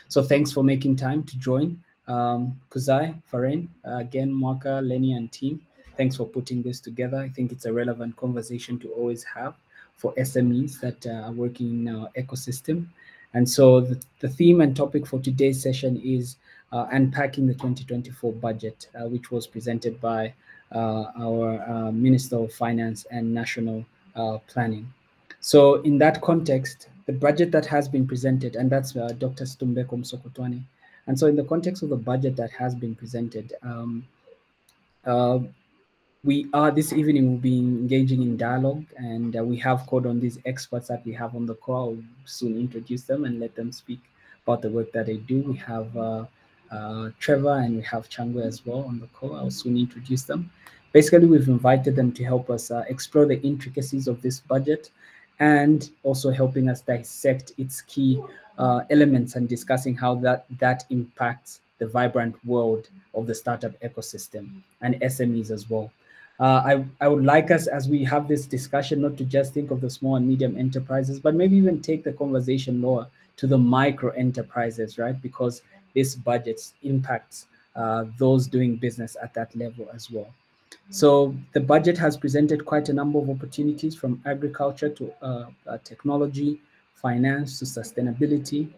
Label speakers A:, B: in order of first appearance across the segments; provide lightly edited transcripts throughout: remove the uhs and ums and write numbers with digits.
A: So thanks for making time to join. Kuzai, Faren, again, Mwaka, Lenny, and team, thanks for putting this together. I think it's a relevant conversation to always have for SMEs that are working in our ecosystem. And so the theme and topic for today's session is unpacking the 2024 budget, which was presented by our Minister of Finance and National Planning. So in that context, the budget that has been presented, and that's Dr. Stumbeko Msokotwane. And so in the context of the budget that has been presented, uh, we are this evening will be engaging in dialogue, and we have called on these experts that we have on the call. I'll soon introduce them and let them speak about the work that they do. We have Trevor and we have Changwe as well on the call. I'll soon introduce them. Basically, we've invited them to help us explore the intricacies of this budget and also helping us dissect its key elements and discussing how that impacts the vibrant world of the startup ecosystem and SMEs as well. I would like us, as we have this discussion, not to just think of the small and medium enterprises, but maybe even take the conversation lower to the micro enterprises, right? Because this budget impacts those doing business at that level as well. So the budget has presented quite a number of opportunities, from agriculture to technology, finance to sustainability.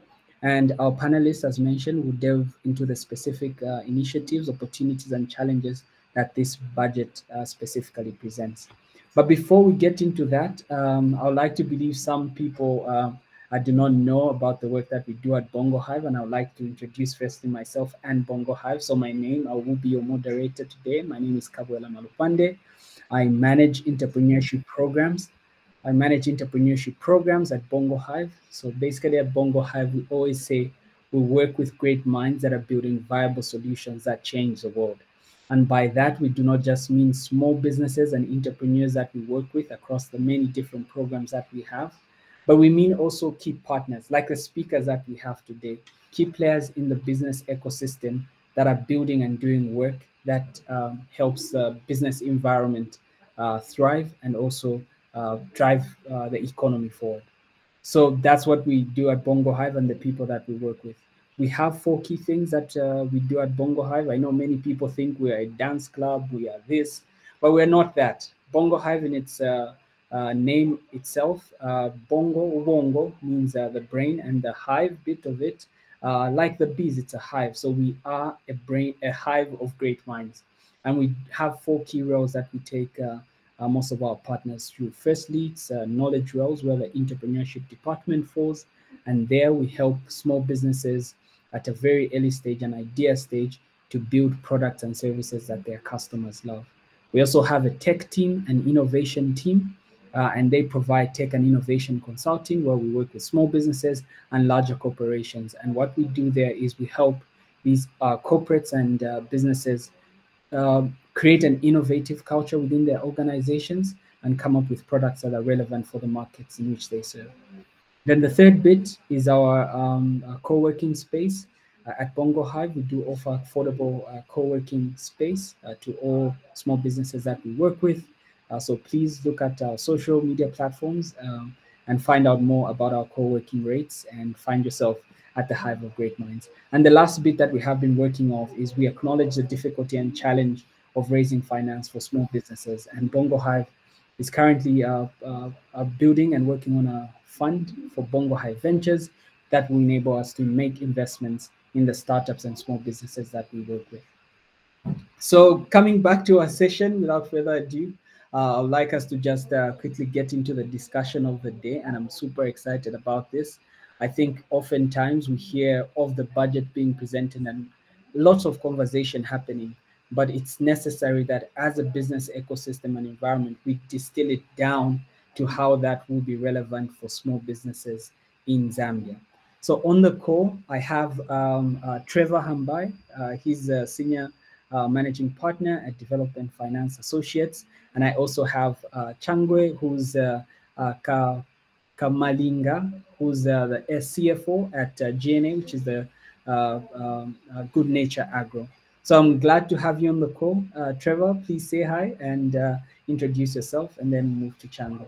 A: And our panelists, as mentioned, will delve into the specific initiatives, opportunities, and challenges that this budget specifically presents. But before we get into that, I would like to believe some people I do not know about the work that we do at Bongo Hive, and I would like to introduce firstly myself and Bongo Hive. So my name, I will be your moderator today. My name is Kabuela Malupande. I manage entrepreneurship programs. I manage entrepreneurship programs at Bongo Hive. So basically at Bongo Hive, we always say we work with great minds that are building viable solutions that change the world. And by that, we do not just mean small businesses and entrepreneurs that we work with across the many different programs that we have, but we mean also key partners, like the speakers that we have today, key players in the business ecosystem that are building and doing work that helps the business environment thrive and also drive the economy forward. So that's what we do at Bongo Hive and the people that we work with. We have 4 key things that we do at Bongo Hive. I know many people think we are a dance club, we are this, but we're not that. Bongo Hive in its name itself, Bongo means the brain, and the hive bit of it, like the bees, it's a hive. So we are a hive of great minds. And we have 4 key roles that we take most of our partners through. Firstly, it's knowledge roles where the entrepreneurship department falls, and there we help small businesses at a very early stage, an idea stage, to build products and services that their customers love. We also have a tech team, an innovation team, and they provide tech and innovation consulting where we work with small businesses and larger corporations. And what we do there is we help these corporates and businesses create an innovative culture within their organizations and come up with products that are relevant for the markets in which they serve. Then the third bit is our co-working space. At Bongo Hive, we do offer affordable co-working space to all small businesses that we work with. So please look at our social media platforms and find out more about our co-working rates and find yourself at the Hive of Great Minds. And the last bit that we have been working on is we acknowledge the difficulty and challenge of raising finance for small businesses. And Bongo Hive is currently building and working on a fund for Bongo Hive Ventures that will enable us to make investments in the startups and small businesses that we work with. So coming back to our session, without further ado, I'd like us to just quickly get into the discussion of the day, and I'm super excited about this. I think oftentimes we hear of the budget being presented and lots of conversation happening, but it's necessary that as a business ecosystem and environment, we distill it down to how that will be relevant for small businesses in Zambia. So on the call, I have Trevor Hambai. He's a senior managing partner at Development Finance Associates. And I also have Changwe, who's Kamalinga, who's the CFO at GNA, which is the Good Nature Agro. So I'm glad to have you on the call. Trevor, please say hi and introduce yourself, and then move to Changwe.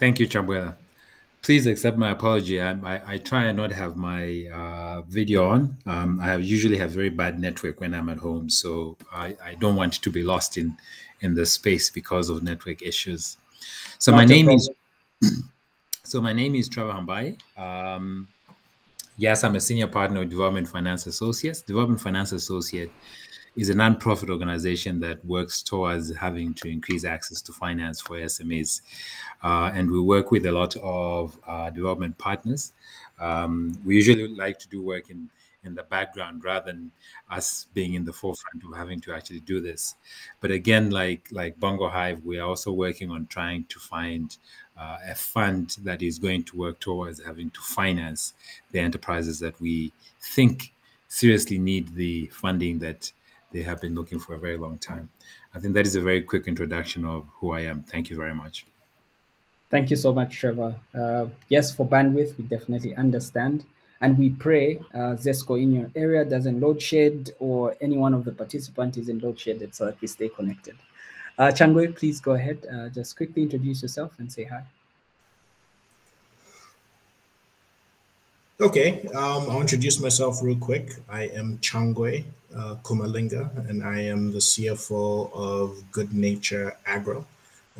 B: Thank you, Chabuela. Please accept my apology. I try and not have my video on. I usually have very bad network when I'm at home, so I don't want to be lost in the space because of network issues. So
A: Not
B: my
A: a
B: name
A: problem.
B: is Trevor Hambai. Yes, I'm a senior partner with Development Finance Associates. Development Finance Associate is a nonprofit organization that works towards having to increase access to finance for SMEs. And we work with a lot of development partners. We usually like to do work in the background rather than us being in the forefront of having to actually do this. But again, like Bongo Hive, we are also working on trying to find a fund that is going to work towards having to finance the enterprises that we think seriously need the funding that they have been looking for a very long time. I think that is a very quick introduction of who I am. Thank you very much.
A: Thank you so much, Trevor. Yes, for bandwidth, we definitely understand. And we pray Zesco in your area doesn't load shed or any one of the participants is in load shedded so that we stay connected. Changwe, please go ahead. Just quickly introduce yourself and say hi.
C: Okay, I'll introduce myself real quick. I am Changwe Kumalinga, and I am the CFO of Good Nature Agro.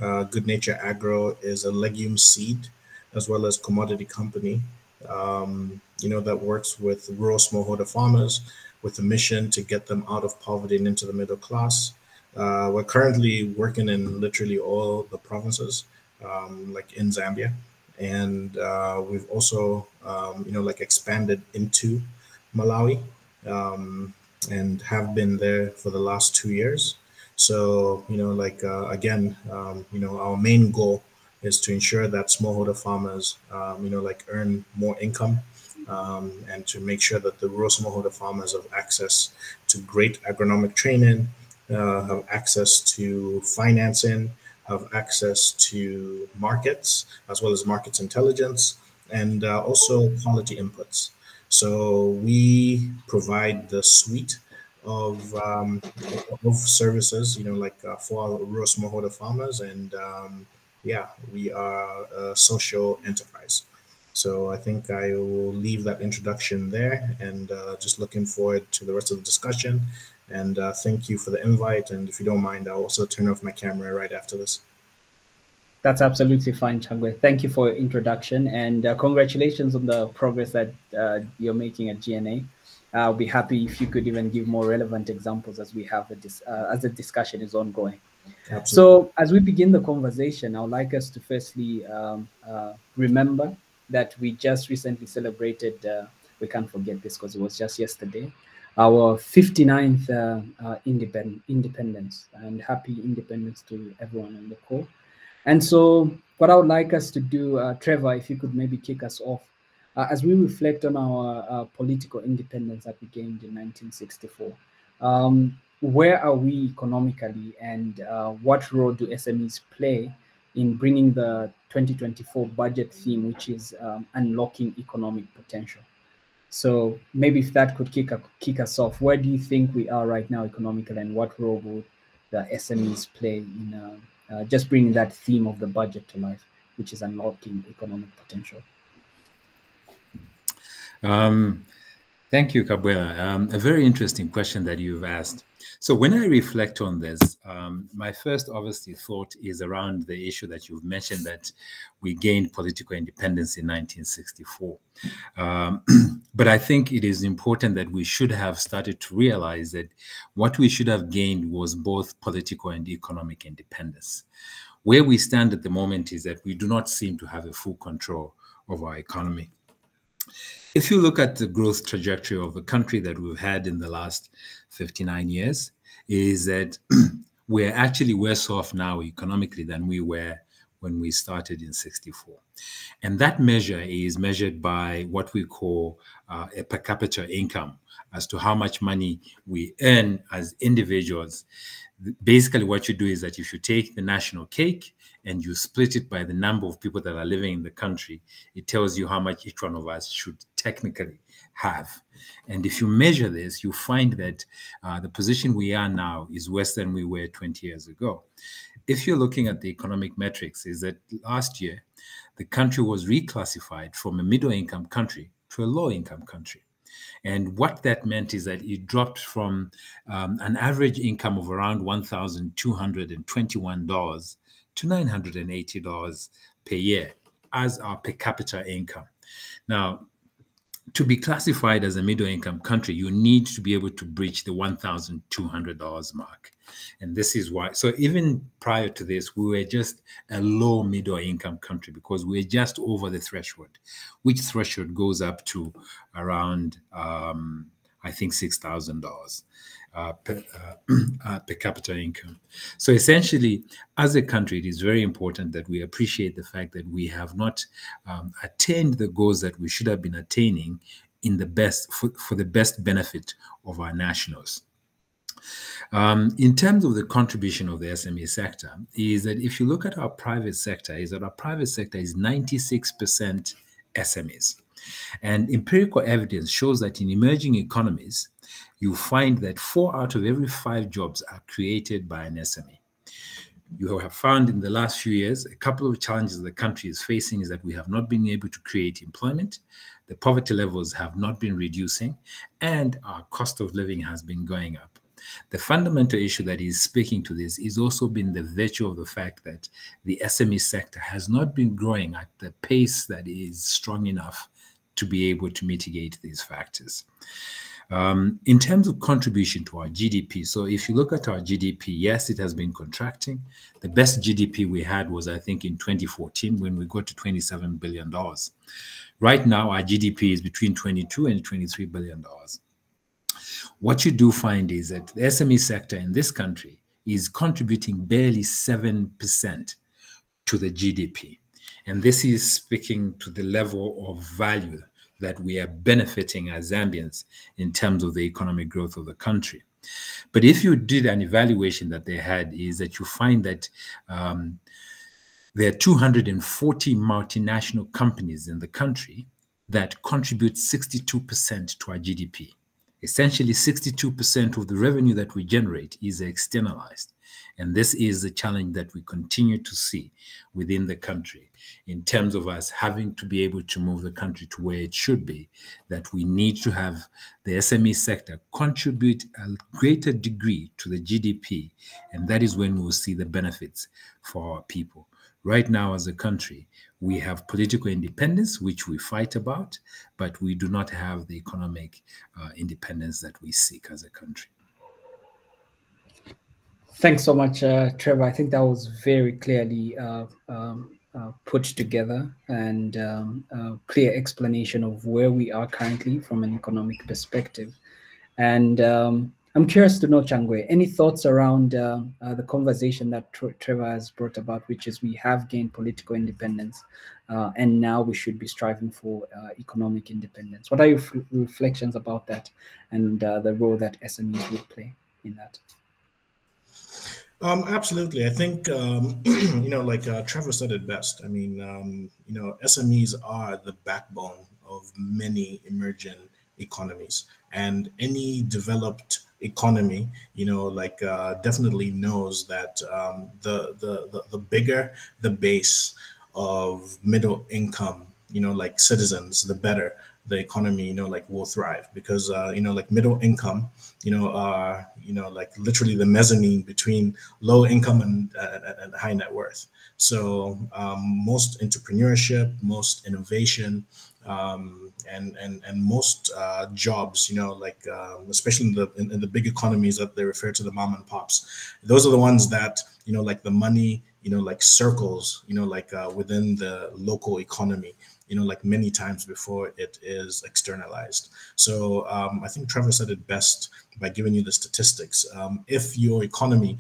C: Good Nature Agro is a legume seed as well as commodity company, that works with rural smallholder farmers with a mission to get them out of poverty and into the middle class. We're currently working in literally all the provinces, like in Zambia. And we've also, expanded into Malawi and have been there for the last 2 years. So, again, our main goal is to ensure that smallholder farmers, earn more income and to make sure that the rural smallholder farmers have access to great agronomic training, have access to financing, have access to markets as well as markets intelligence, and also quality inputs. So we provide the suite of services, for our rural smallholder farmers, and we are a social enterprise. So I think I will leave that introduction there, and just looking forward to the rest of the discussion. And thank you for the invite. And if you don't mind, I'll also turn off my camera right after this.
A: That's absolutely fine, Changwe. Thank you for your introduction, and congratulations on the progress that you're making at GNA. I'll be happy if you could even give more relevant examples as we have as the discussion is ongoing.
C: Absolutely.
A: So as we begin the conversation, I would like us to firstly remember that we just recently celebrated, we can't forget this because it was just yesterday, our 59th independence, and happy independence to everyone on the call. And so what I would like us to do, Trevor, if you could maybe kick us off, as we reflect on our political independence that we gained in 1964, where are we economically, and what role do SMEs play in bringing the 2024 budget theme, which is unlocking economic potential? So maybe if that could kick us off, where do you think we are right now economically, and what role would the SMEs play in just bringing that theme of the budget to life, which is unlocking economic potential?
B: Thank you, Kabuela. A very interesting question that you've asked. So when I reflect on this, my first obviously thought is around the issue that you've mentioned, that we gained political independence in 1964. But I think it is important that we should have started to realize that what we should have gained was both political and economic independence. Where we stand at the moment is that we do not seem to have a full control of our economy. If you look at the growth trajectory of the country that we've had in the last 59 years, is that we're actually worse off now economically than we were when we started in 64. And that measure is measured by what we call a per capita income, as to how much money we earn as individuals. Basically, what you do is that if you take the national cake and you split it by the number of people that are living in the country, it tells you how much each one of us should technically have. And if you measure this, you find that the position we are now is worse than we were 20 years ago. if you're looking at the economic metrics, is that last year, the country was reclassified from a middle-income country to a low-income country. And what that meant is that it dropped from an average income of around $1,221 to $980 per year as our per capita income. Now, to be classified as a middle-income country, you need to be able to breach the $1,200 mark. And this is why, so even prior to this, we were just a low middle-income country because we're just over the threshold, which threshold goes up to around, I think, $6,000 per capita income. So essentially, as a country, it is very important that we appreciate the fact that we have not attained the goals that we should have been attaining in the best for the best benefit of our nationals. In terms of the contribution of the SME sector, is that if you look at our private sector, is 96% SMEs. And empirical evidence shows that in emerging economies, you find that 4 out of every 5 jobs are created by an SME. You have found in the last few years, a couple of challenges the country is facing is that we have not been able to create employment, the poverty levels have not been reducing, and our cost of living has been going up. The fundamental issue that is speaking to this is also been the virtue of the fact that the SME sector has not been growing at the pace that is strong enough to be able to mitigate these factors. In terms of contribution to our GDP, so if you look at our GDP, yes, it has been contracting. The best GDP we had was, I think, in 2014 when we got to $27 billion. Right now, our GDP is between $22 and $23 billion. What you do find is that the SME sector in this country is contributing barely 7% to the GDP. And this is speaking to the level of value that we are benefiting as Zambians in terms of the economic growth of the country. But if you did an evaluation that they had, is that you find that there are 240 multinational companies in the country that contribute 62% to our GDP. Essentially, 62% of the revenue that we generate is externalized. And this is the challenge that we continue to see within the country in terms of us having to be able to move the country to where it should be, that we need to have the SME sector contribute a greater degree to the GDP. And that is when we'll see the benefits for our people. Right now, as a country, we have political independence, which we fight about, but we do not have the economic independence that we seek as a country.
A: Thanks so much, Trevor. I think that was very clearly put together and clear explanation of where we are currently from an economic perspective. And I'm curious to know, Changwe, any thoughts around the conversation that Trevor has brought about, which is we have gained political independence and now we should be striving for economic independence. What are your reflections about that and the role that SMEs would play in that?
C: Absolutely. I think, like Trevor said it best. I mean, SMEs are the backbone of many emerging economies, and any developed economy, definitely knows that the bigger the base of middle income, citizens, the better the economy, will thrive, because, middle income, are, literally the mezzanine between low income and high net worth. So most entrepreneurship, most innovation, and most jobs, especially in the big economies that they refer to, the mom and pops, those are the ones that, the money, circles, within the local economy, many times before it is externalized. So I think Trevor said it best by giving you the statistics. If your economy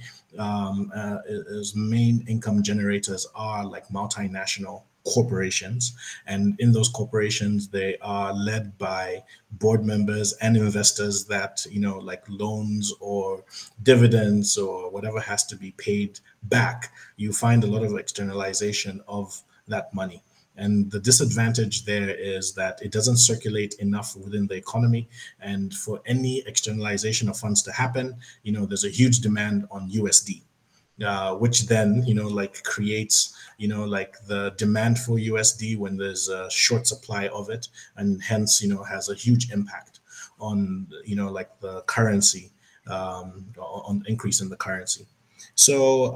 C: is main income generators are like multinational corporations, and in those corporations they are led by board members and investors that loans or dividends or whatever has to be paid back, you find a lot of externalization of that money. And the disadvantage there is that it doesn't circulate enough within the economy. And for any externalization of funds to happen, there's a huge demand on USD. which then, like creates, like the demand for USD when there's a short supply of it, and hence, has a huge impact on, like the currency, on increase in the currency. So,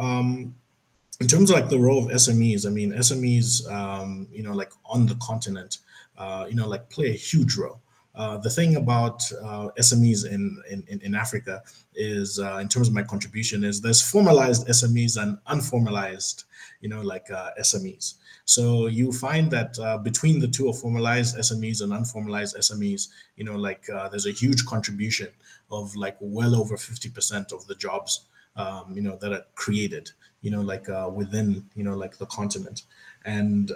C: in terms of like the role of SMEs, I mean, SMEs, like on the continent, like play a huge role. The thing about SMEs in Africa is, in terms of my contribution, is there's formalized SMEs and unformalized, like SMEs. So you find that between the two, of formalized SMEs and unformalized SMEs, like there's a huge contribution of like well over 50% of the jobs, that are created, like within, like the continent. And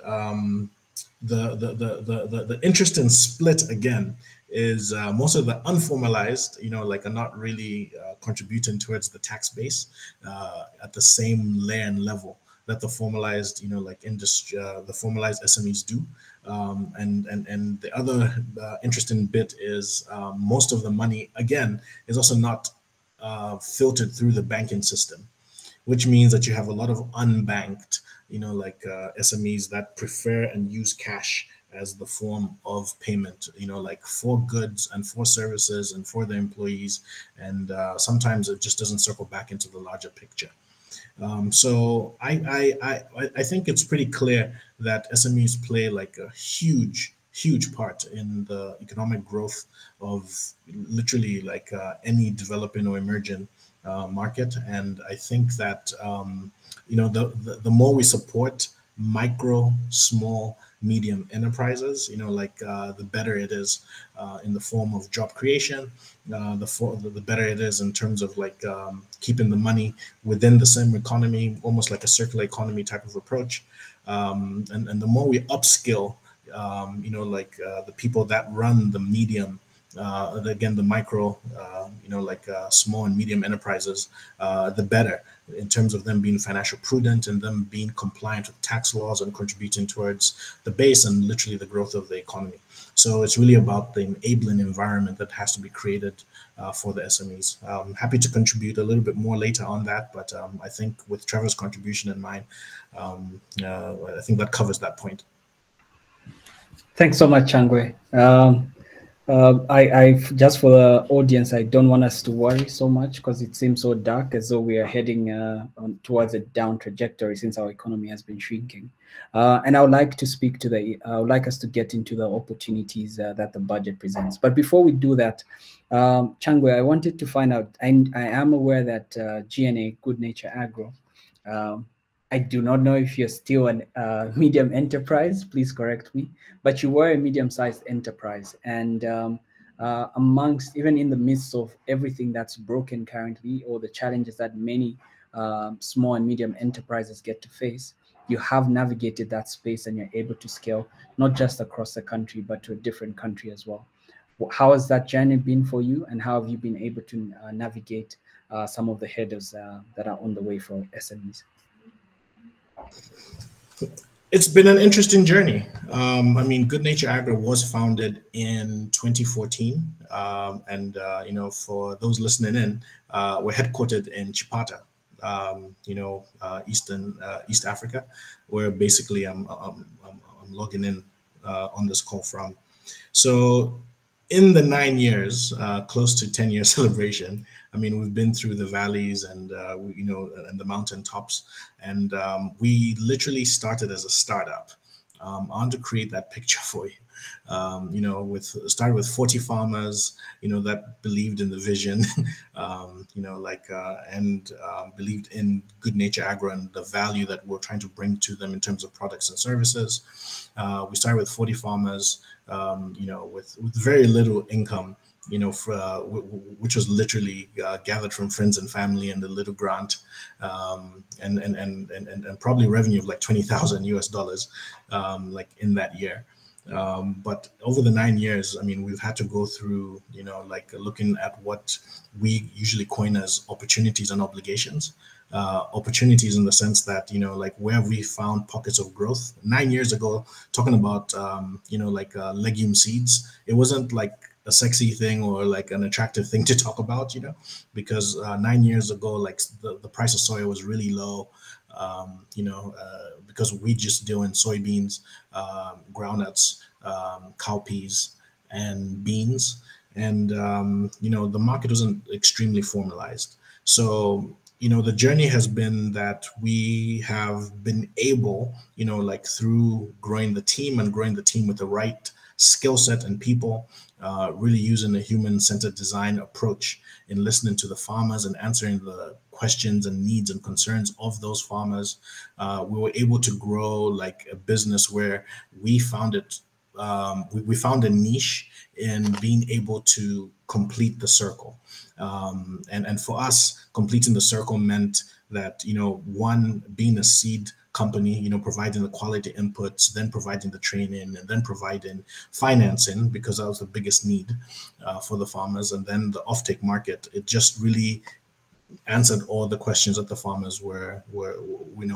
C: the interesting split again is most of the unformalized, like are not really contributing towards the tax base at the same layer and level that the formalized, like industry, the formalized SMEs do. And the other interesting bit is most of the money again is also not filtered through the banking system, which means that you have a lot of unbanked, like SMEs that prefer and use cash as the form of payment, like for goods and for services and for the employees. And sometimes it just doesn't circle back into the larger picture. So I think it's pretty clear that SMEs play like a huge part in the economic growth of literally like any developing or emerging market. And I think that the more we support micro, small, medium enterprises, like the better it is in the form of job creation, the better it is in terms of like keeping the money within the same economy, almost like a circular economy type of approach. And the more we upskill, like the people that run the medium, again, the micro, like small and medium enterprises, the better in terms of them being financial prudent and them being compliant with tax laws and contributing towards the base and literally the growth of the economy. So it's really about the enabling environment that has to be created for the SMEs. Happy to contribute a little bit more later on that, but I think with Trevor's contribution in mind, I think that covers that point.
A: Thanks so much, Changwe. I just for the audience, I don't want us to worry so much because it seems so dark, as though we are heading towards a down trajectory since our economy has been shrinking. And I would like to speak to I would like us to get into the opportunities that the budget presents. But before we do that, Changwe, I wanted to find out. I am aware that GNA, Good Nature Agro. I do not know if you're still a medium enterprise, please correct me, but you were a medium-sized enterprise. And amongst, even in the midst of everything that's broken currently, or the challenges that many small and medium enterprises get to face, you have navigated that space and you're able to scale, not just across the country, but to a different country as well. How has that journey been for you, and how have you been able to navigate some of the hurdles that are on the way for SMEs?
C: It's been an interesting journey. I mean, Good Nature Agro was founded in 2014. And, for those listening in, we're headquartered in Chipata, East Africa, where basically I'm logging in on this call from. So in the 9 years, close to 10-year celebration, I mean, we've been through the valleys and, and the mountaintops, and we literally started as a startup. I want to create that picture for you. Started with 40 farmers, that believed in the vision, believed in Good Nature Agro and the value that we're trying to bring to them in terms of products and services. We started with 40 farmers, with very little income, which was literally gathered from friends and family and a little grant, and probably revenue of like $20,000 US, like in that year. But over the 9 years, I mean, we've had to go through, like looking at what we usually coin as opportunities and obligations. Opportunities in the sense that, like where we found pockets of growth 9 years ago, talking about, legume seeds. It wasn't like a sexy thing or like an attractive thing to talk about, because 9 years ago, like the price of soya was really low, because we just doing soybeans, groundnuts, cowpeas, and beans, and the market wasn't extremely formalized. So the journey has been that we have been able, like through growing the team and growing the team with the right skill set and people, really using a human-centered design approach in listening to the farmers and answering the questions and needs and concerns of those farmers. We were able to grow like a business where we found it. We found a niche in being able to complete the circle. And for us, completing the circle meant that, one, being a seed company, providing the quality inputs, then providing the training, and then providing financing, because that was the biggest need for the farmers. And then the offtake market, it just really answered all the questions that the farmers were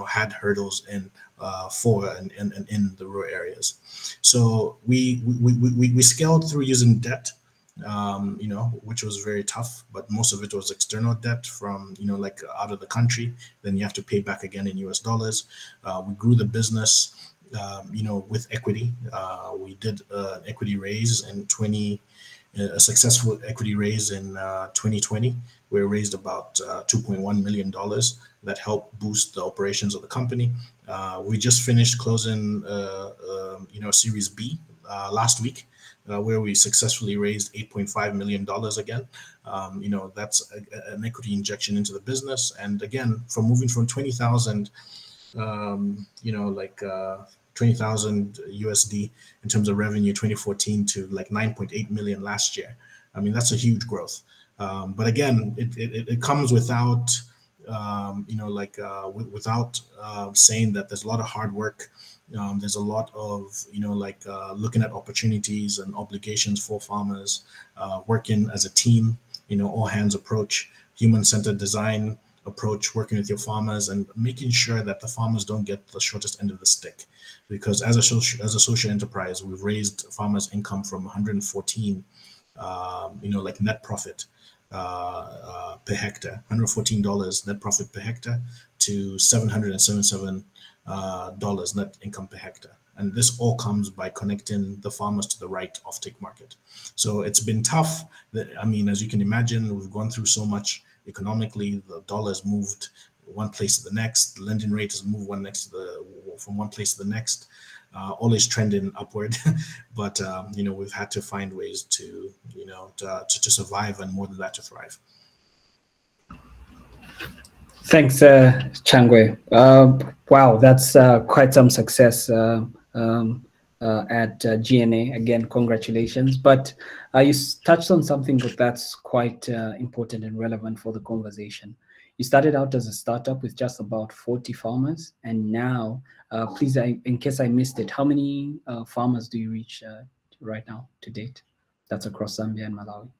C: had hurdles in for and in the rural areas. So we scaled through using debt, which was very tough, but most of it was external debt from, like out of the country. Then you have to pay back again in US dollars. We grew the business, with equity. We did an equity raise in a successful equity raise in 2020. We raised about $2.1 million that helped boost the operations of the company. We just finished closing, Series B last week, where we successfully raised $8.5 million again. That's an equity injection into the business. And again, from moving from 20,000, 20,000 USD in terms of revenue 2014 to like 9.8 million last year. I mean, that's a huge growth. But again, it comes without, without saying that there's a lot of hard work. There's a lot of, looking at opportunities and obligations for farmers, working as a team, all hands approach, human-centered design approach, working with your farmers and making sure that the farmers don't get the shortest end of the stick. Because as a social enterprise, we've raised farmers' income from 114, net profit per hectare, $114 net profit per hectare to $777 net income per hectare. And this all comes by connecting the farmers to the right offtake market. So it's been tough. As you can imagine, we've gone through so much economically. The dollar's moved one place to the next. The lending rate has moved from one place to the next, always trending upward. But we've had to find ways to survive, and more than that, to thrive.
A: Thanks, Changwe. Wow, that's quite some success at GNA. Again, congratulations. But you touched on something that's quite important and relevant for the conversation. You started out as a startup with just about 40 farmers, and now, please, in case I missed it, how many farmers do you reach right now to date? That's across Zambia and Malawi.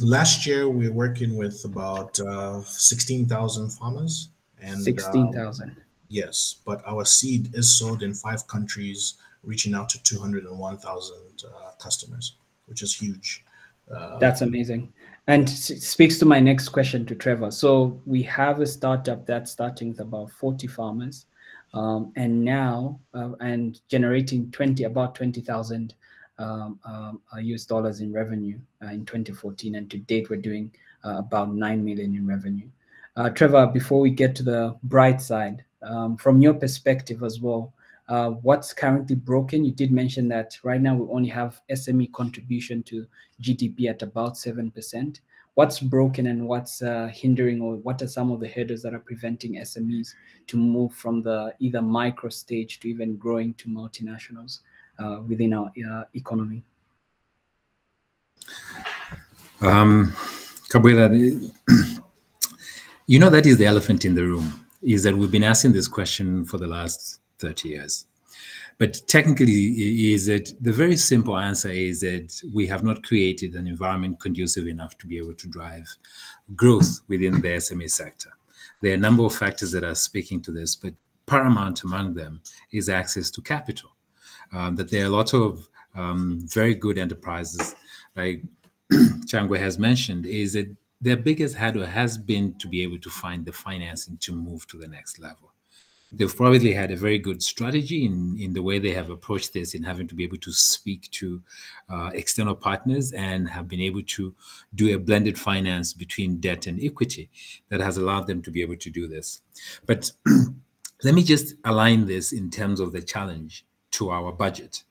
C: Last year we were working with about 16,000 farmers. And
A: 16,000.
C: Yes, but our seed is sold in 5 countries, reaching out to 201,000 customers, which is huge.
A: That's amazing. And speaks to my next question to Trevor. So we have a startup that's starting with about 40 farmers, and now and generating about 20,000 US dollars in revenue in 2014, and to date we're doing about 9 million in revenue. Trevor, before we get to the bright side, from your perspective as well, what's currently broken? You did mention that right now we only have SME contribution to GDP at about 7%. What's broken and what's hindering, or what are some of the hurdles that are preventing SMEs to move from the either micro stage to even growing to multinationals within our economy?
B: Kabwela, that is the elephant in the room, is that we've been asking this question for the last 30 years. But technically, is that the very simple answer is that we have not created an environment conducive enough to be able to drive growth within the SME sector. There are a number of factors that are speaking to this, but paramount among them is access to capital. That there are a lot of very good enterprises, like Changwe has mentioned, is that their biggest hurdle has been to be able to find the financing to move to the next level. They've probably had a very good strategy in the way they have approached this, in having to be able to speak to external partners and have been able to do a blended finance between debt and equity that has allowed them to be able to do this. But let me just align this in terms of the challenge to our budget.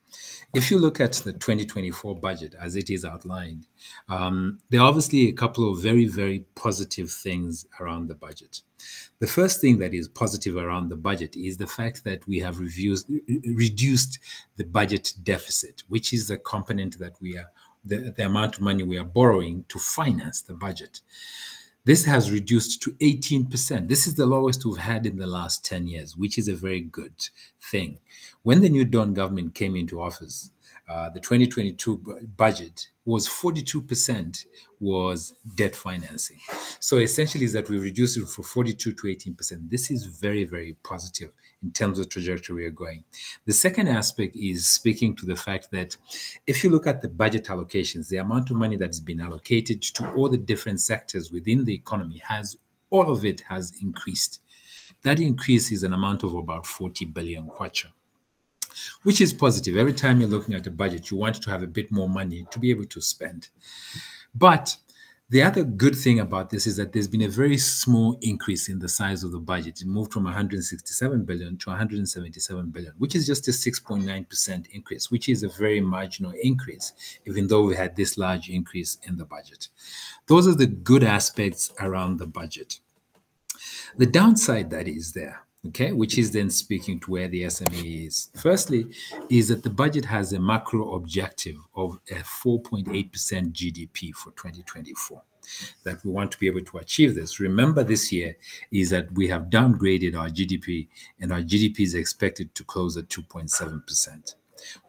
B: If you look at the 2024 budget as it is outlined, there are obviously a couple of very, very positive things around the budget. The first thing that is positive around the budget is the fact that we have reduced the budget deficit, which is the component that we are, the amount of money we are borrowing to finance the budget. This has reduced to 18%. This is the lowest we've had in the last 10 years, which is a very good thing. When the new Dawn government came into office, the 2022 budget was 42% was debt financing. So essentially is that we reduced it from 42 to 18%. This is very, very positive in terms of trajectory we are going. The second aspect is speaking to the fact that if you look at the budget allocations, the amount of money that's been allocated to all the different sectors within the economy all of it has increased. That increase is an amount of about 40 billion kwacha, which is positive. Every time you're looking at a budget, you want to have a bit more money to be able to spend. But the other good thing about this is that there's been a very small increase in the size of the budget. It moved from 167 billion to 177 billion, which is just a 6.9% increase, which is a very marginal increase, even though we had this large increase in the budget. Those are the good aspects around the budget. The downside that is there, okay, which is then speaking to where the SME is. Firstly, is that the budget has a macro objective of a 4.8% GDP for 2024, that we want to be able to achieve this. Remember, this year is that we have downgraded our GDP, and our GDP is expected to close at 2.7%.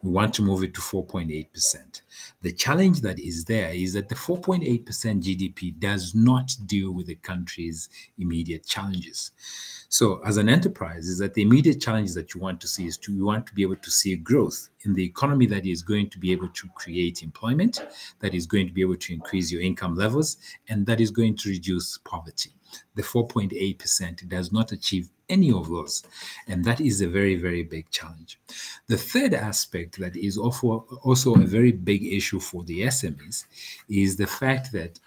B: We want to move it to 4.8%. The challenge that is there is that the 4.8% GDP does not deal with the country's immediate challenges. So as an enterprise, is that the immediate challenge that you want to see is you want to be able to see growth in the economy that is going to be able to create employment, that is going to be able to increase your income levels, and that is going to reduce poverty. The 4.8% does not achieve any of those, and that is a very, very big challenge. The third aspect that is also a very big issue for the SMEs is the fact that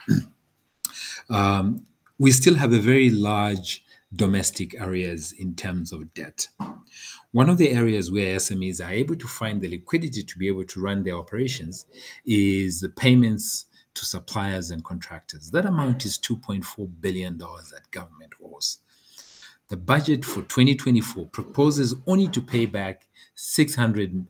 B: we still have a very large domestic areas in terms of debt. One of the areas where SMEs are able to find the liquidity to be able to run their operations is the payments to suppliers and contractors. That amount is $2.4 billion that government owes. The budget for 2024 proposes only to pay back 6 billion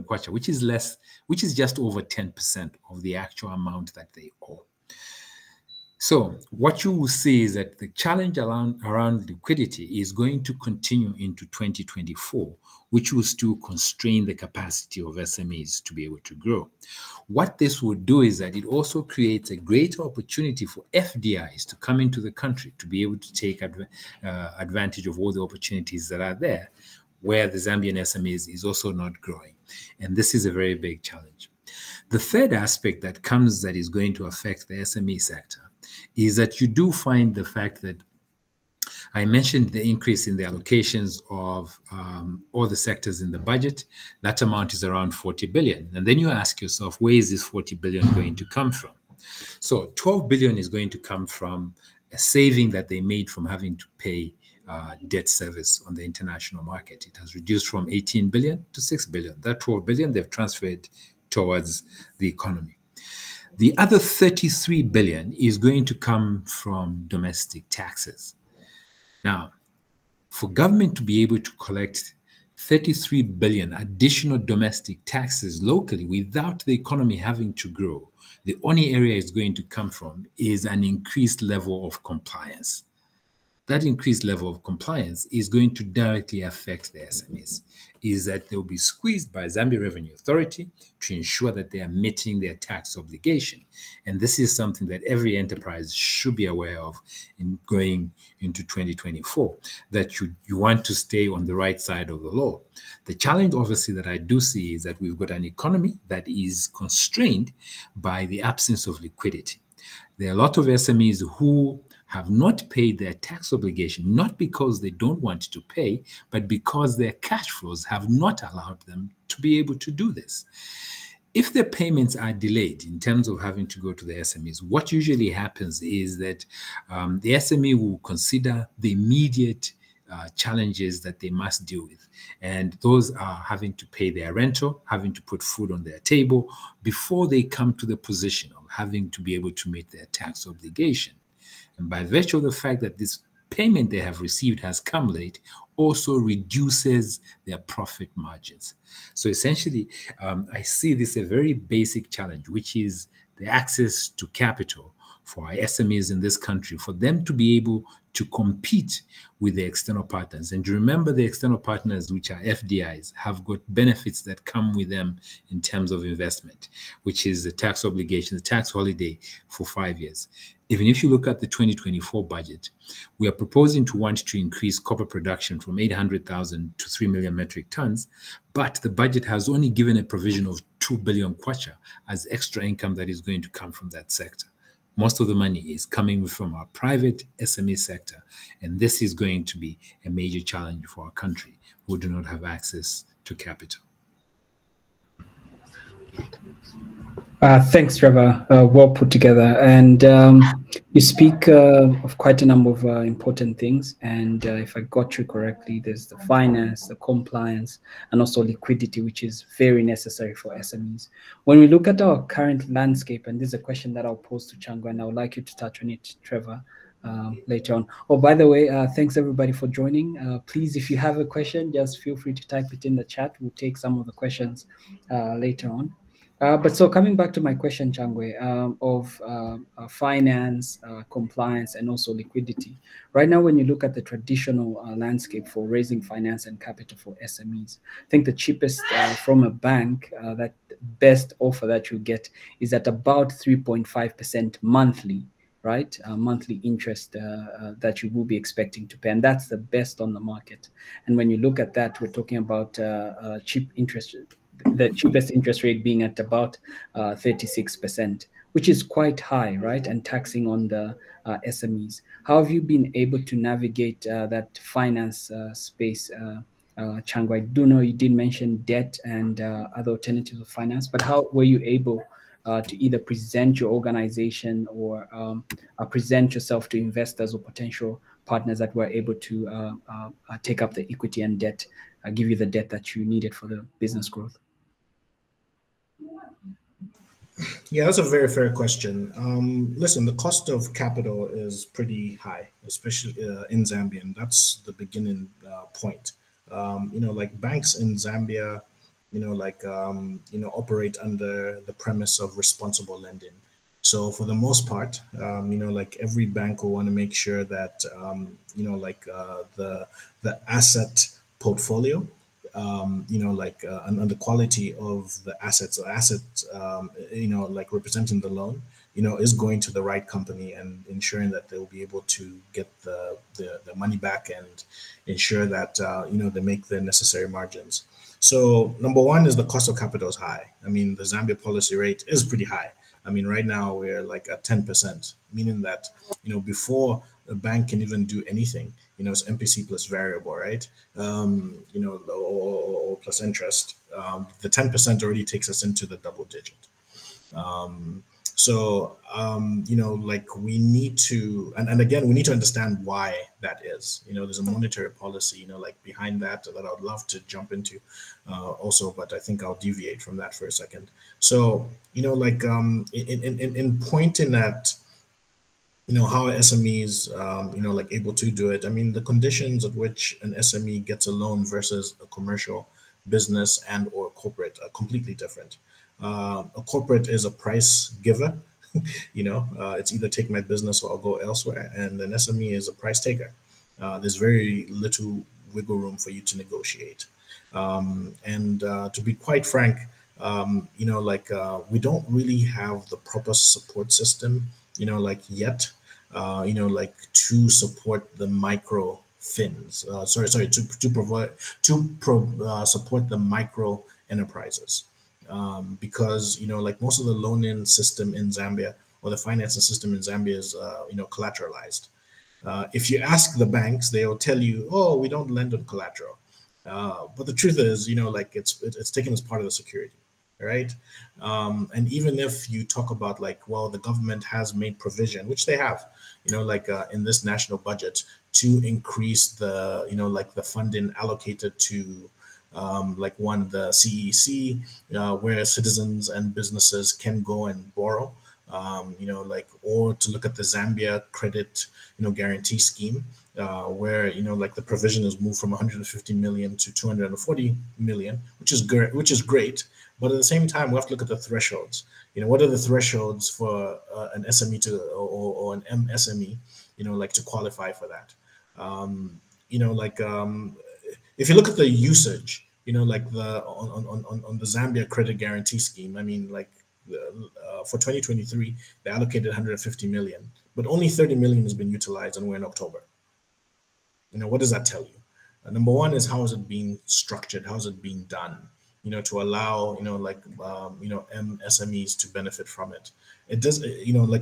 B: kwacha, which is just over 10% of the actual amount that they owe. So what you will see is that the challenge around liquidity is going to continue into 2024, which will still constrain the capacity of SMEs to be able to grow. What this will do is that it also creates a greater opportunity for FDIs to come into the country to be able to take advantage of all the opportunities that are there, where the Zambian SMEs is also not growing. And this is a very big challenge. The third aspect that is going to affect the SME sector is that you do find the fact that I mentioned the increase in the allocations of all the sectors in the budget. That amount is around 40 billion. And then you ask yourself, where is this 40 billion going to come from? So 12 billion is going to come from a saving that they made from having to pay debt service on the international market. It has reduced from 18 billion to 6 billion. That 12 billion they've transferred towards the economy. The other 33 billion is going to come from domestic taxes. Now, for government to be able to collect 33 billion additional domestic taxes locally without the economy having to grow, the only area it's going to come from is an increased level of compliance. that increased level of compliance is going to directly affect the SMEs, is that they'll be squeezed by Zambia Revenue Authority to ensure that they are meeting their tax obligation. And this is something that every enterprise should be aware of in going into 2024, that you want to stay on the right side of the law. The challenge, obviously, that I do see is that we've got an economy that is constrained by the absence of liquidity. There are a lot of SMEs who have not paid their tax obligation, not because they don't want to pay, but because their cash flows have not allowed them to be able to do this. If the payments are delayed in terms of having to go to the SMEs, what usually happens is that the SME will consider the immediate challenges that they must deal with. And those are having to pay their rental, having to put food on their table before they come to the position of having to be able to meet their tax obligation. And by virtue of the fact that this payment they have received has come late, also reduces their profit margins. So essentially, I see this a very basic challenge, which is the access to capital for our SMEs in this country, for them to be able to compete with the external partners. And remember, the external partners, which are FDIs, have got benefits that come with them in terms of investment, which is the tax obligation, the tax holiday for 5 years. Even if you look at the 2024 budget, we are proposing to want to increase copper production from 800,000 to 3 million metric tons, but the budget has only given a provision of 2 billion kwacha as extra income that is going to come from that sector. Most of the money is coming from our private SME sector, and this is going to be a major challenge for our country who do not have access to capital.
A: Thanks, Trevor. Well put together. And you speak of quite a number of important things. And if I got you correctly, there's the finance, the compliance, and also liquidity, which is very necessary for SMEs. When we look at our current landscape, and this is a question that I'll pose to Chango, and I would like you to touch on it, Trevor, later on. Oh, by the way, thanks everybody for joining. Please, if you have a question, just feel free to type it in the chat. We'll take some of the questions later on. But so coming back to my question, Changwe, of finance, compliance, and also liquidity. Right now, when you look at the traditional landscape for raising finance and capital for SMEs, I think the cheapest from a bank, that best offer that you get is at about 3.5% monthly, right? Monthly interest that you will be expecting to pay. And that's the best on the market. And when you look at that, we're talking about cheap interest, the cheapest interest rate being at about 36%, which is quite high, right? And taxing on the SMEs. How have you been able to navigate that finance space, Chango? I do know you did mention debt and other alternatives of finance, but how were you able to either present your organization or present yourself to investors or potential partners that were able to take up the equity and debt, give you the debt that you needed for the business growth?
C: Yeah, that's a very fair question. Listen, the cost of capital is pretty high, especially in Zambia, and that's the beginning point. Like banks in Zambia, operate under the premise of responsible lending. So for the most part, like every bank will want to make sure that, the asset portfolio, and the quality of the assets, like representing the loan, is going to the right company and ensuring that they'll be able to get the money back and ensure that, they make the necessary margins. So number one is the cost of capital is high. I mean, the Zambia policy rate is pretty high. I mean, right now we're like at 10%, meaning that, before a bank can even do anything, it's MPC plus variable, right? Or plus interest. The 10% already takes us into the double digit. Like we need to, and again, we need to understand why that is. There's a monetary policy, like behind that I would love to jump into also, but I think I'll deviate from that for a second. So, in pointing at, how SMEs, like able to do it. I mean, the conditions at which an SME gets a loan versus a commercial business and or corporate are completely different. A corporate is a price giver, it's either take my business or I'll go elsewhere. And an SME is a price taker. There's very little wiggle room for you to negotiate. And to be quite frank, we don't really have the proper support system, yet, to support the micro fins. To provide support the micro enterprises, because most of the loan-in system in Zambia, or the financing system in Zambia, is collateralized. If you ask the banks, they'll tell you, "Oh, we don't lend on collateral." But the truth is, it's taken as part of the security, right? And even if you talk about like, well, the government has made provision, which they have, in this national budget, to increase the, the funding allocated to, the CEC, where citizens and businesses can go and borrow, or to look at the Zambia credit, guarantee scheme, where the provision is moved from 150 million to 240 million, which is great, But at the same time, we have to look at the thresholds. What are the thresholds for an SME or an MSME, to qualify for that? If you look at the usage, on the Zambia credit guarantee scheme, I mean, for 2023, they allocated 150 million, but only 30 million has been utilized, and we're in October. What does that tell you? Number one is, how is it being structured? How is it being done? To allow, MSMEs to benefit from it. It does,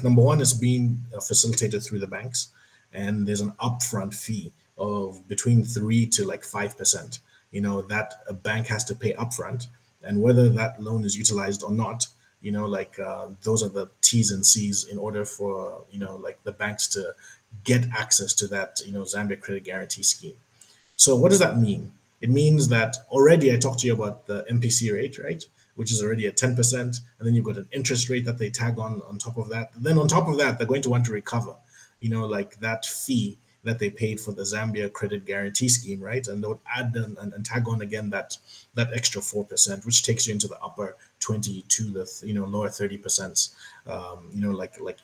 C: number one, is being facilitated through the banks, and there's an upfront fee of between 3 to 5%, that a bank has to pay upfront, and whether that loan is utilized or not, those are the T's and C's in order for, the banks to get access to that, Zambia credit guarantee scheme. So what does that mean? It means that already I talked to you about the MPC rate, right? Which is already at 10%. And then you've got an interest rate that they tag on top of that. And then on top of that, they're going to want to recover, that fee that they paid for the Zambia credit guarantee scheme, right? And they would add and tag on again that extra 4%, which takes you into the upper 20 to the lower 30%,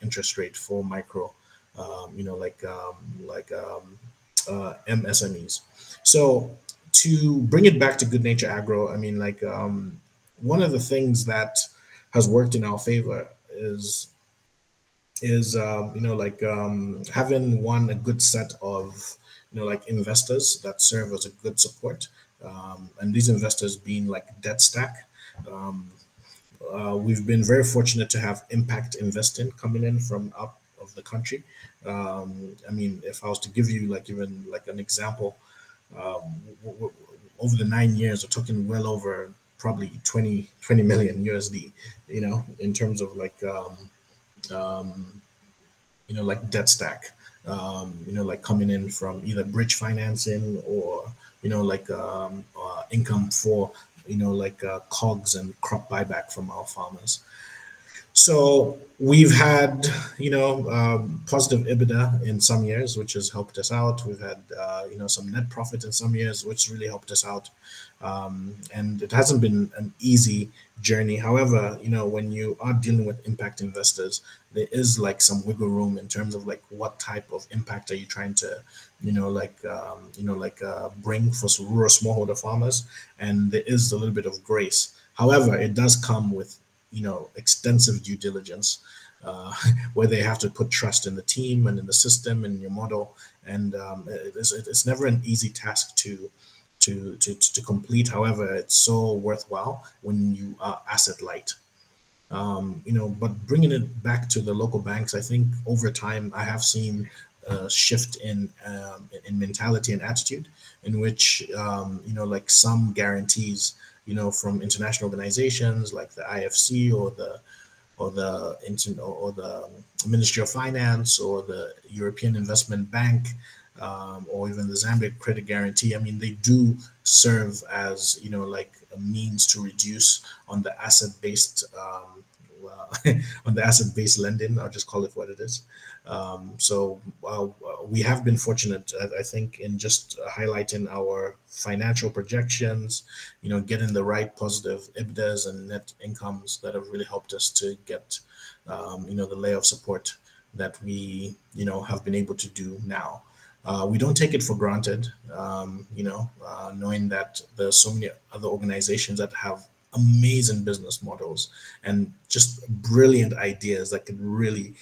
C: interest rate for micro, MSMEs. So to bring it back to Good Nature Agro, I mean, one of the things that has worked in our favor is having a good set of investors that serve as a good support, and these investors being Debt Stack. We've been very fortunate to have impact investing coming in from up of the country. I mean, if I was to give you even an example, over the 9 years, we're talking well over probably 20 million USD, in terms of Debt Stack, coming in from either bridge financing or, income for, COGS and crop buyback from our farmers. So we've had, positive EBITDA in some years, which has helped us out. We've had, some net profit in some years, which really helped us out. And it hasn't been an easy journey. However, when you are dealing with impact investors, there is some wiggle room in terms of what type of impact are you trying to, bring for rural smallholder farmers, and there is a little bit of grace. However, it does come with extensive due diligence, where they have to put trust in the team and in the system and your model, and it's never an easy task to complete. However, it's so worthwhile when you are asset light. But bringing it back to the local banks, I think over time I have seen a shift in mentality and attitude, in which some guarantees, from international organizations like the IFC or the Ministry of Finance or the European Investment Bank, or even the Zambia Credit Guarantee. I mean, they do serve as a means to reduce on the asset-based on the asset-based lending. I'll just call it what it is. So we have been fortunate, I think, in just highlighting our financial projections, getting the right positive IBDAs and net incomes that have really helped us to get, the layer of support that we, have been able to do now. We don't take it for granted, knowing that there's so many other organizations that have amazing business models and just brilliant ideas that could really,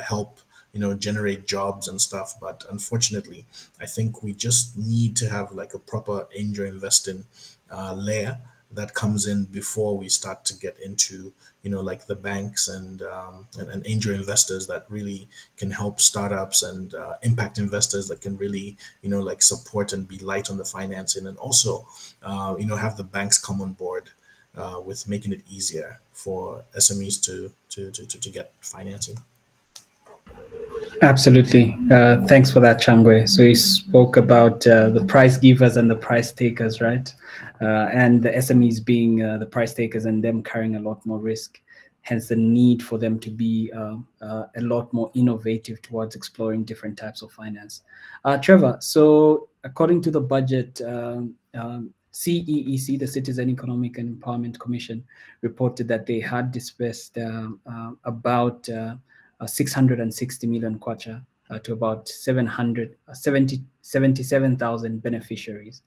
C: help, generate jobs and stuff. But unfortunately, I think we just need to have like a proper angel investing layer that comes in before we start to get into, like the banks and angel investors that really can help startups, and impact investors that can really, like support and be light on the financing, and also, have the banks come on board with making it easier for SMEs to get financing.
A: Absolutely. Thanks for that, Changwe. So you spoke about the price givers and the price takers, right? And the SMEs being the price takers and them carrying a lot more risk. Hence the need for them to be a lot more innovative towards exploring different types of finance. Trevor, so according to the budget, CEEC, the Citizen Economic and Empowerment Commission, reported that they had disbursed about 660 million kwacha to about 77,000 beneficiaries.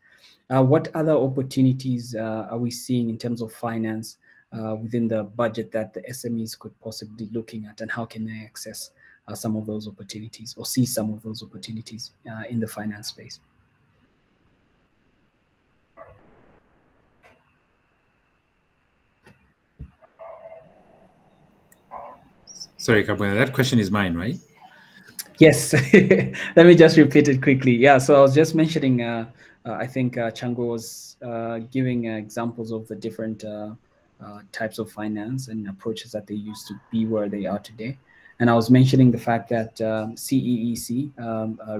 A: What other opportunities are we seeing in terms of finance within the budget that the SMEs could possibly be looking at, and how can they access some of those opportunities or see some of those opportunities in the finance space?
B: Sorry, Kabuna, that question is mine, right?
A: Yes. Let me just repeat it quickly. Yeah, so I was just mentioning, I think Chango was giving examples of the different types of finance and approaches that they used to be where they are today. And I was mentioning the fact that CEEC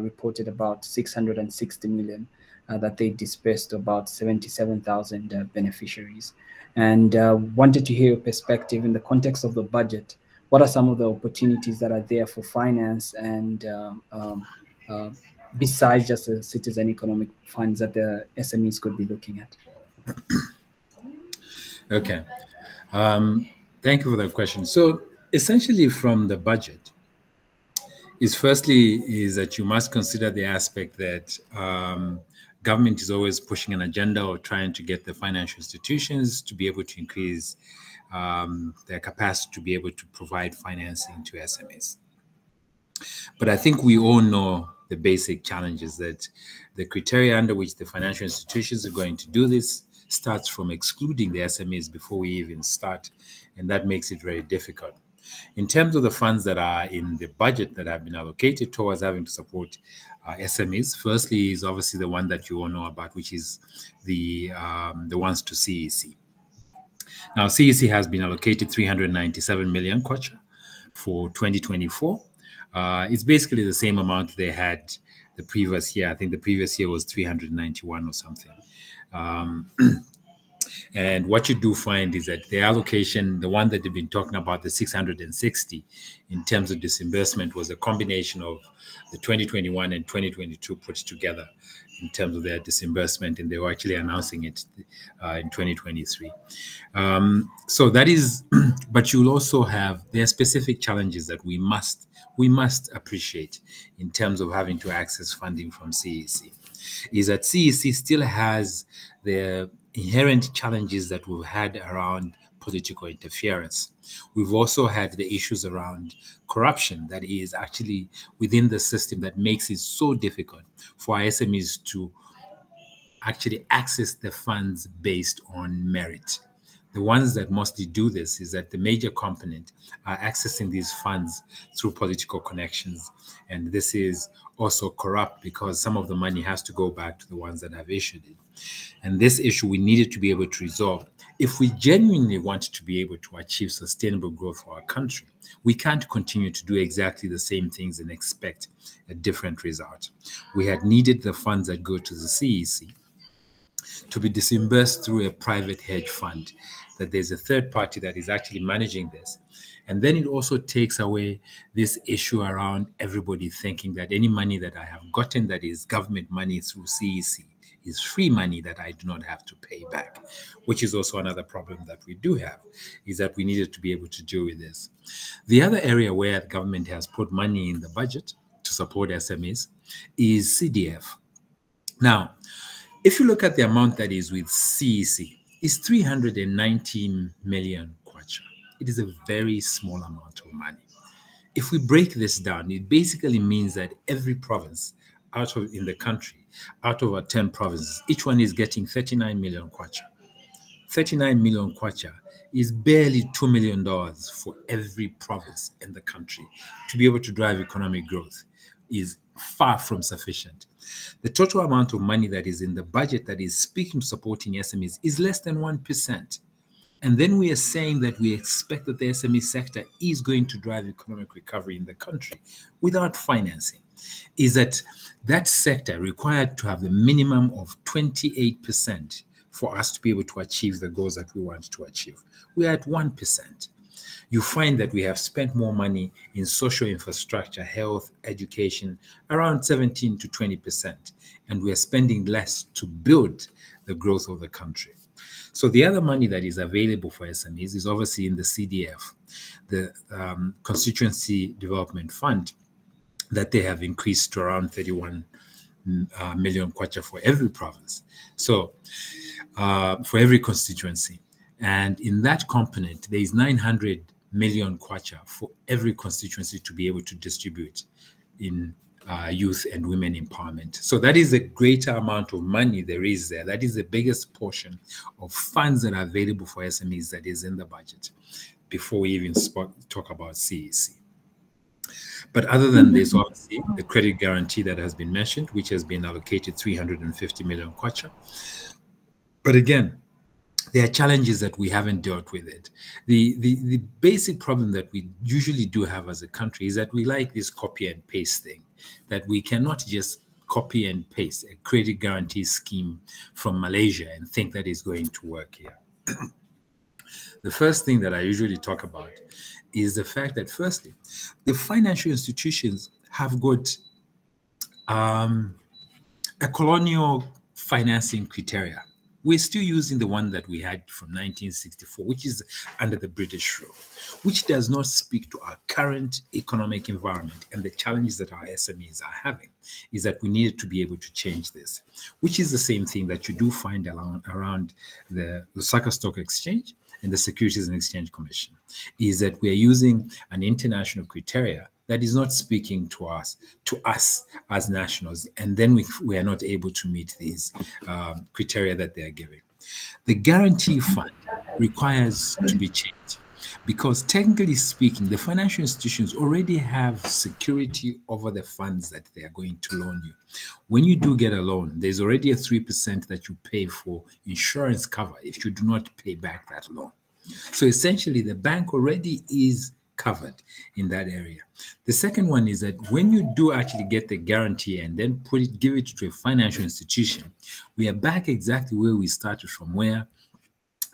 A: reported about 660 million that they dispersed to about 77,000 beneficiaries. And wanted to hear your perspective in the context of the budget. What are some of the opportunities that are there for finance, and besides just the citizen economic funds that the SMEs could be looking at?
B: Okay. Thank you for that question. So essentially from the budget is that you must consider the aspect that government is always pushing an agenda or trying to get the financial institutions to be able to increase their capacity to be able to provide financing to SMEs. But I think we all know the basic challenges, that the criteria under which the financial institutions are going to do this starts from excluding the SMEs before we even start, and that makes it very difficult. In terms of the funds that are in the budget that have been allocated towards having to support SMEs, firstly is obviously the one that you all know about, which is the ones to CEC. Now, CEC has been allocated 397 million kwacha for 2024. It's basically the same amount they had the previous year. I think the previous year was 391 or something. And what you do find is that the allocation, the one that they've been talking about, the 660 in terms of disbursement, was a combination of the 2021 and 2022 put together in terms of their disbursement, and they were actually announcing it in 2023. So that is, but you'll also have, there are specific challenges that we must appreciate in terms of having to access funding from CEC. Is that CEC still has the inherent challenges that we've had around political interference. We've also had the issues around corruption that is actually within the system that makes it so difficult for SMEs to actually access the funds based on merit. The ones that mostly do this is that the major component are accessing these funds through political connections. And this is also corrupt because some of the money has to go back to the ones that have issued it. And this issue we needed to be able to resolve. If we genuinely want to be able to achieve sustainable growth for our country, we can't continue to do exactly the same things and expect a different result. We had needed the funds that go to the CEC to be disbursed through a private hedge fund, that there's a third party that is actually managing this. And then it also takes away this issue around everybody thinking that any money that I have gotten that is government money through CEC is free money that I do not have to pay back, which is also another problem that we do have, is that we needed to be able to deal with this. The other area where the government has put money in the budget to support SMEs is CDF. Now, if you look at the amount that is with CEC, it's 319 million kwacha. It is a very small amount of money. If we break this down, it basically means that every province in the country, out of our 10 provinces, each one is getting 39 million kwacha. 39 million kwacha is barely $2 million for every province in the country to be able to drive economic growth. Is far from sufficient. The total amount of money that is in the budget that is speaking to supporting SMEs is less than 1%. And then we are saying that we expect that the SME sector is going to drive economic recovery in the country without financing. Is that sector required to have a minimum of 28% for us to be able to achieve the goals that we want to achieve. We are at 1%. You find that we have spent more money in social infrastructure, health, education, around 17 to 20%, and we are spending less to build the growth of the country. So the other money that is available for SMEs is obviously in the CDF, the Constituency Development Fund, that they have increased to around 31 million kwacha for every province. So for every constituency. And in that component, there is 900 million kwacha for every constituency to be able to distribute in youth and women empowerment. So that is a greater amount of money there is there. That is the biggest portion of funds that are available for SMEs that is in the budget before we even talk about CEC. But other than this, obviously, the credit guarantee that has been mentioned, which has been allocated 350 million kwacha. But again, there are challenges that we haven't dealt with it. The basic problem that we usually do have as a country is that we like this copy and paste thing, that we cannot just copy and paste a credit guarantee scheme from Malaysia and think that it's going to work here. The first thing that I usually talk about is the fact that, firstly, the financial institutions have got a colonial financing criteria. We're still using the one that we had from 1964, which is under the British rule, which does not speak to our current economic environment and the challenges that our SMEs are having. Is that we needed to be able to change this, which is the same thing that you do find around the Lusaka Stock Exchange and the Securities and Exchange Commission, is that we are using an international criteria that is not speaking to us as nationals, and then we are not able to meet these criteria that they are giving. The guarantee fund requires to be changed because, technically speaking, the financial institutions already have security over the funds that they are going to loan you. When you do get a loan, there's already a 3% that you pay for insurance cover if you do not pay back that loan. So essentially, the bank already is covered in that area. The second one is that when you do actually get the guarantee and then give it to a financial institution, we are back exactly where we started from, where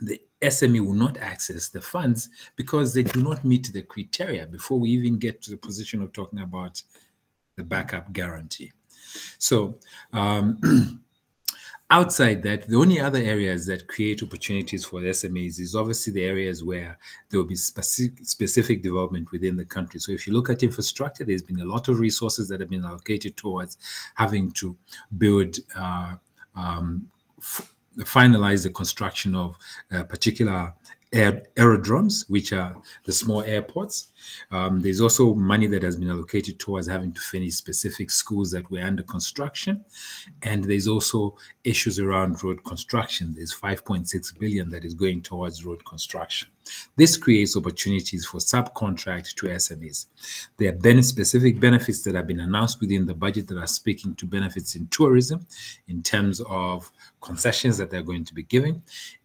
B: the SME will not access the funds because they do not meet the criteria before we even get to the position of talking about the backup guarantee. So outside that, the only other areas that create opportunities for the SMEs is obviously the areas where there will be specific development within the country. So if you look at infrastructure, there's been a lot of resources that have been allocated towards having to build, finalize the construction of particular aerodromes, which are the small airports. There's also money that has been allocated towards having to finish specific schools that were under construction. And there's also issues around road construction. There's 5.6 billion that is going towards road construction. This creates opportunities for subcontract to SMEs. There are specific benefits that have been announced within the budget that are speaking to benefits in tourism in terms of concessions that they're going to be giving.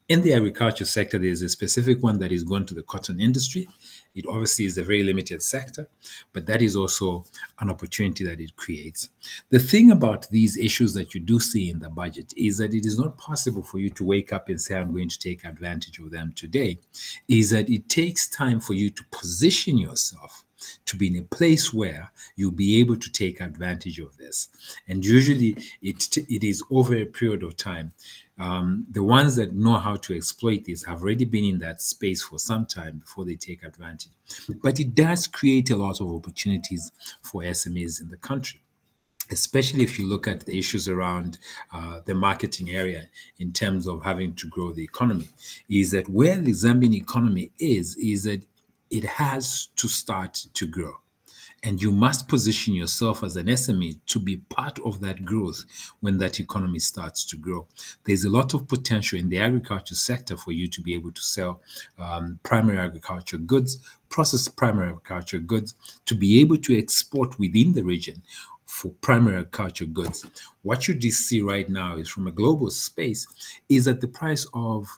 B: In the agriculture sector, there's a specific one that is going to the cotton industry. It obviously is a very limited sector, but that is also an opportunity that it creates. The thing about these issues that you do see in the budget is that it is not possible for you to wake up and say, I'm going to take advantage of them today. Is that it takes time for you to position yourself to be in a place where you'll be able to take advantage of this. And usually it is over a period of time. The ones that know how to exploit this have already been in that space for some time before they take advantage. But it does create a lot of opportunities for SMEs in the country. especially if you look at the issues around the marketing area in terms of having to grow the economy, is that where the Zambian economy is that it has to start to grow. And you must position yourself as an SME to be part of that growth when that economy starts to grow. There's a lot of potential in the agriculture sector for you to be able to sell primary agriculture goods, processed primary agriculture goods, to be able to export within the region for primary agriculture goods. What you just see right now is, from a global space, is that the price of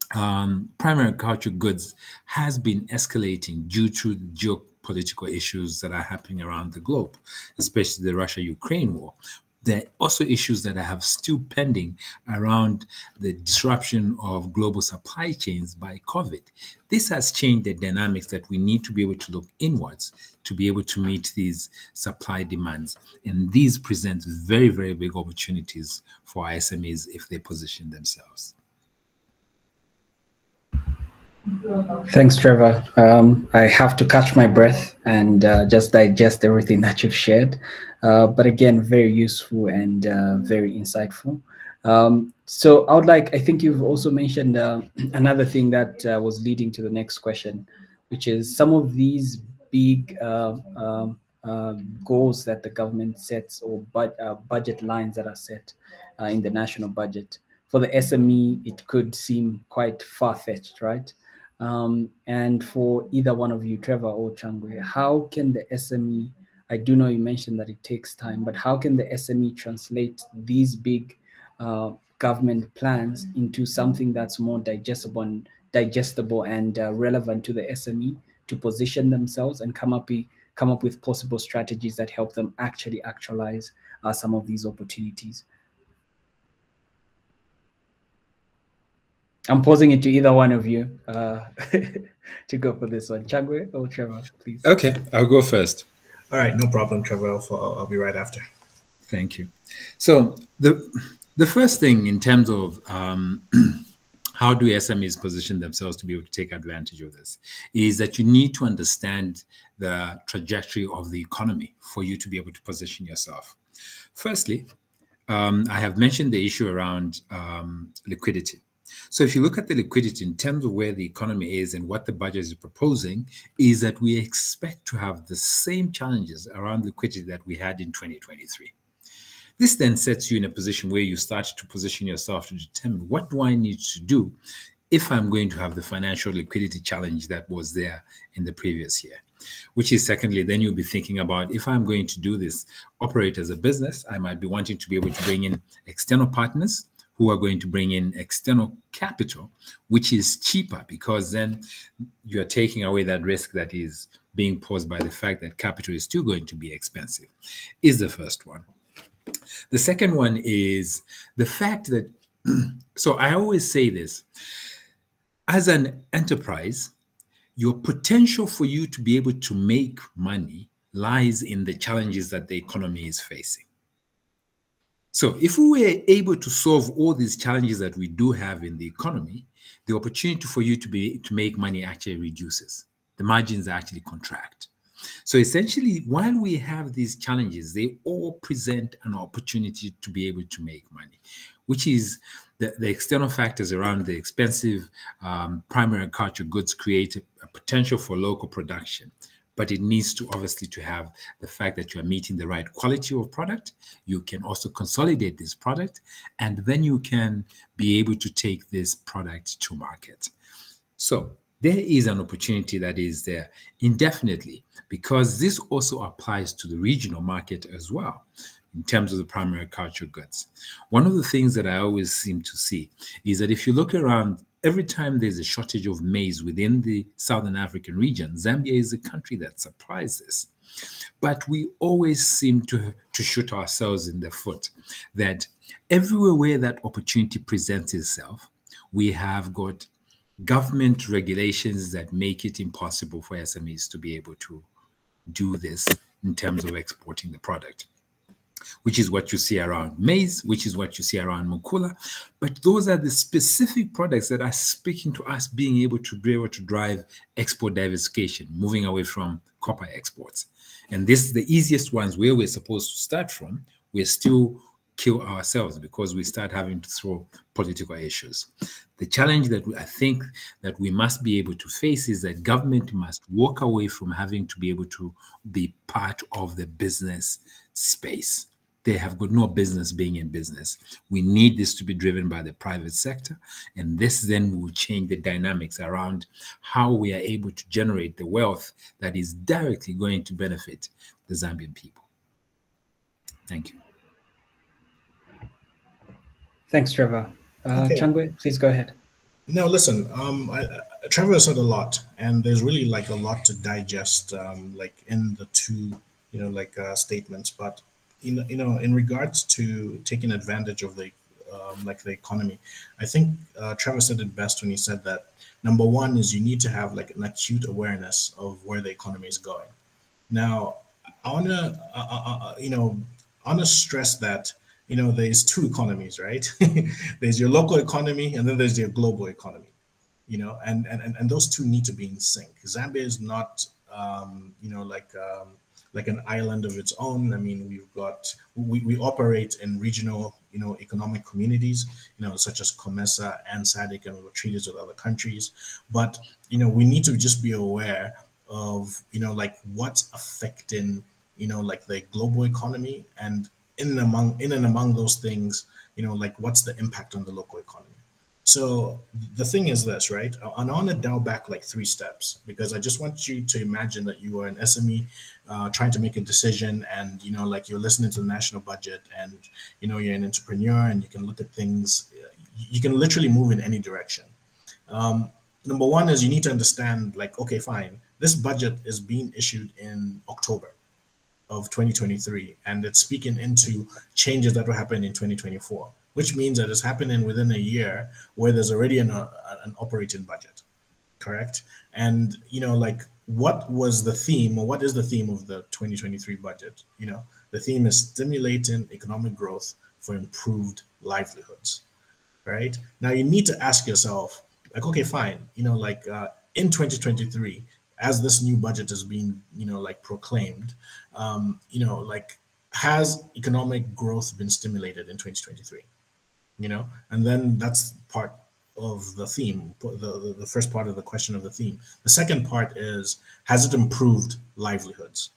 B: primary agriculture goods has been escalating due to geopolitical issues that are happening around the globe, especially the Russia-Ukraine war. There are also issues that have still pending around the disruption of global supply chains by COVID. This has changed the dynamics that we need to be able to look inwards to be able to meet these supply demands. And these present very, very big opportunities for SMEs if they position themselves.
A: Thanks, Trevor. I have to catch my breath and just digest everything that you've shared. But again, very useful and very insightful. So I think you've also mentioned another thing that was leading to the next question, which is some of these big goals that the government sets, or budget lines that are set in the national budget. For the SME, it could seem quite far-fetched, right? And for either one of you, Trevor or Changwe, how can the SME, I do know you mentioned that it takes time, but how can the SME translate these big government plans into something that's more digestible and relevant to the SME to position themselves and come up with possible strategies that help them actually actualize some of these opportunities? I'm posing it to either one of you to go for this one. Changwe or Trevor, please.
B: Okay, I'll go first.
C: All right, no problem, Trevor. I'll be right after.
B: Thank you. So the first thing in terms of how do SMEs position themselves to be able to take advantage of this is that you need to understand the trajectory of the economy for you to be able to position yourself. Firstly, I have mentioned the issue around liquidity. So if you look at the liquidity in terms of where the economy is and what the budget is proposing, is that we expect to have the same challenges around liquidity that we had in 2023. This then sets you in a position where you start to position yourself to determine, what do I need to do if I'm going to have the financial liquidity challenge that was there in the previous year? Which is, secondly, then you'll be thinking about, if I'm going to do this, operate as a business, I might be wanting to be able to bring in external partners who are going to bring in external capital, which is cheaper, because then you're taking away that risk that is being posed by the fact that capital is still going to be expensive, is the first one. The second one is the fact that, so I always say this, as an enterprise, your potential for you to be able to make money lies in the challenges that the economy is facing. So if we were able to solve all these challenges that we do have in the economy, the opportunity for you to make money actually reduces. The margins actually contract. So essentially, while we have these challenges, they all present an opportunity to be able to make money, which is the external factors around the expensive primary agriculture goods create a potential for local production. But it needs to obviously to have the fact that you are meeting the right quality of product. You can also consolidate this product, and then you can be able to take this product to market. So there is an opportunity that is there indefinitely, because this also applies to the regional market as well in terms of the primary agriculture goods. One of the things that I always seem to see is that if you look around, every time there's a shortage of maize within the Southern African region, Zambia is the country that supplies this. But we always seem to shoot ourselves in the foot that everywhere where that opportunity presents itself, we have got government regulations that make it impossible for SMEs to be able to do this in terms of exporting the product, which is what you see around maize, which is what you see around mukula. But those are the specific products that are speaking to us being able to drive export diversification, moving away from copper exports. And this is the easiest ones where we're supposed to start from. We're still kill ourselves because we start having to throw political issues. The challenge that I think that we must be able to face is that government must walk away from having to be able to be part of the business space. They have got no business being in business. We need this to be driven by the private sector. And this then will change the dynamics around how we are able to generate the wealth that is directly going to benefit the Zambian people. Thank you.
A: Thanks, Trevor.
C: Okay.
A: Changwe, please go ahead.
C: No, listen, Trevor said a lot, and there's really like a lot to digest, like in the two, statements. But in regards to taking advantage of the like the economy, I think Trevor said it best when he said that number one is you need to have like an acute awareness of where the economy is going. Now, I wanna stress that there's two economies, right? There's your local economy, and then there's your global economy. And those two need to be in sync. Zambia is not like an island of its own. I mean, we operate in regional economic communities, such as COMESA and SADC, and we're treaties with other countries. But we need to just be aware of like what's affecting like the global economy, and in and among those things, like what's the impact on the local economy. So the thing is this, right? And I want to dial back like 3 steps, because I just want you to imagine that you are an SME trying to make a decision, and like you're listening to the national budget, and you're an entrepreneur, and you can look at things, you can literally move in any direction. Number one is you need to understand, like, okay, fine, this budget is being issued in October of 2023, and it's speaking into changes that will happen in 2024, which means that it's happening within a year where there's already an operating budget, correct? And like, what was the theme, or what is the theme of the 2023 budget? The theme is stimulating economic growth for improved livelihoods, right? Now you need to ask yourself, like, okay, fine, like in 2023, as this new budget is being, like proclaimed, like, has economic growth been stimulated in 2023? And then that's part of the theme, the first part of the question of the theme. The second part is, has it improved livelihoods,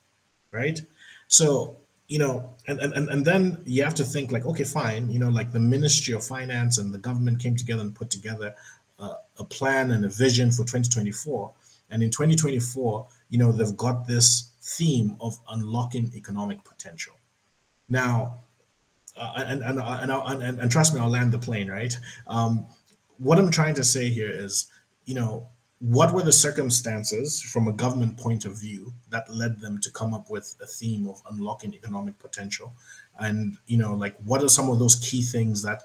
C: right? So, and then you have to think like, okay, fine, like the Ministry of Finance and the government came together and put together a plan and a vision for 2024. And in 2024, they've got this theme of unlocking economic potential. Now, and trust me, I'll land the plane, right? What I'm trying to say here is, what were the circumstances from a government point of view that led them to come up with a theme of unlocking economic potential? And, like, what are some of those key things that,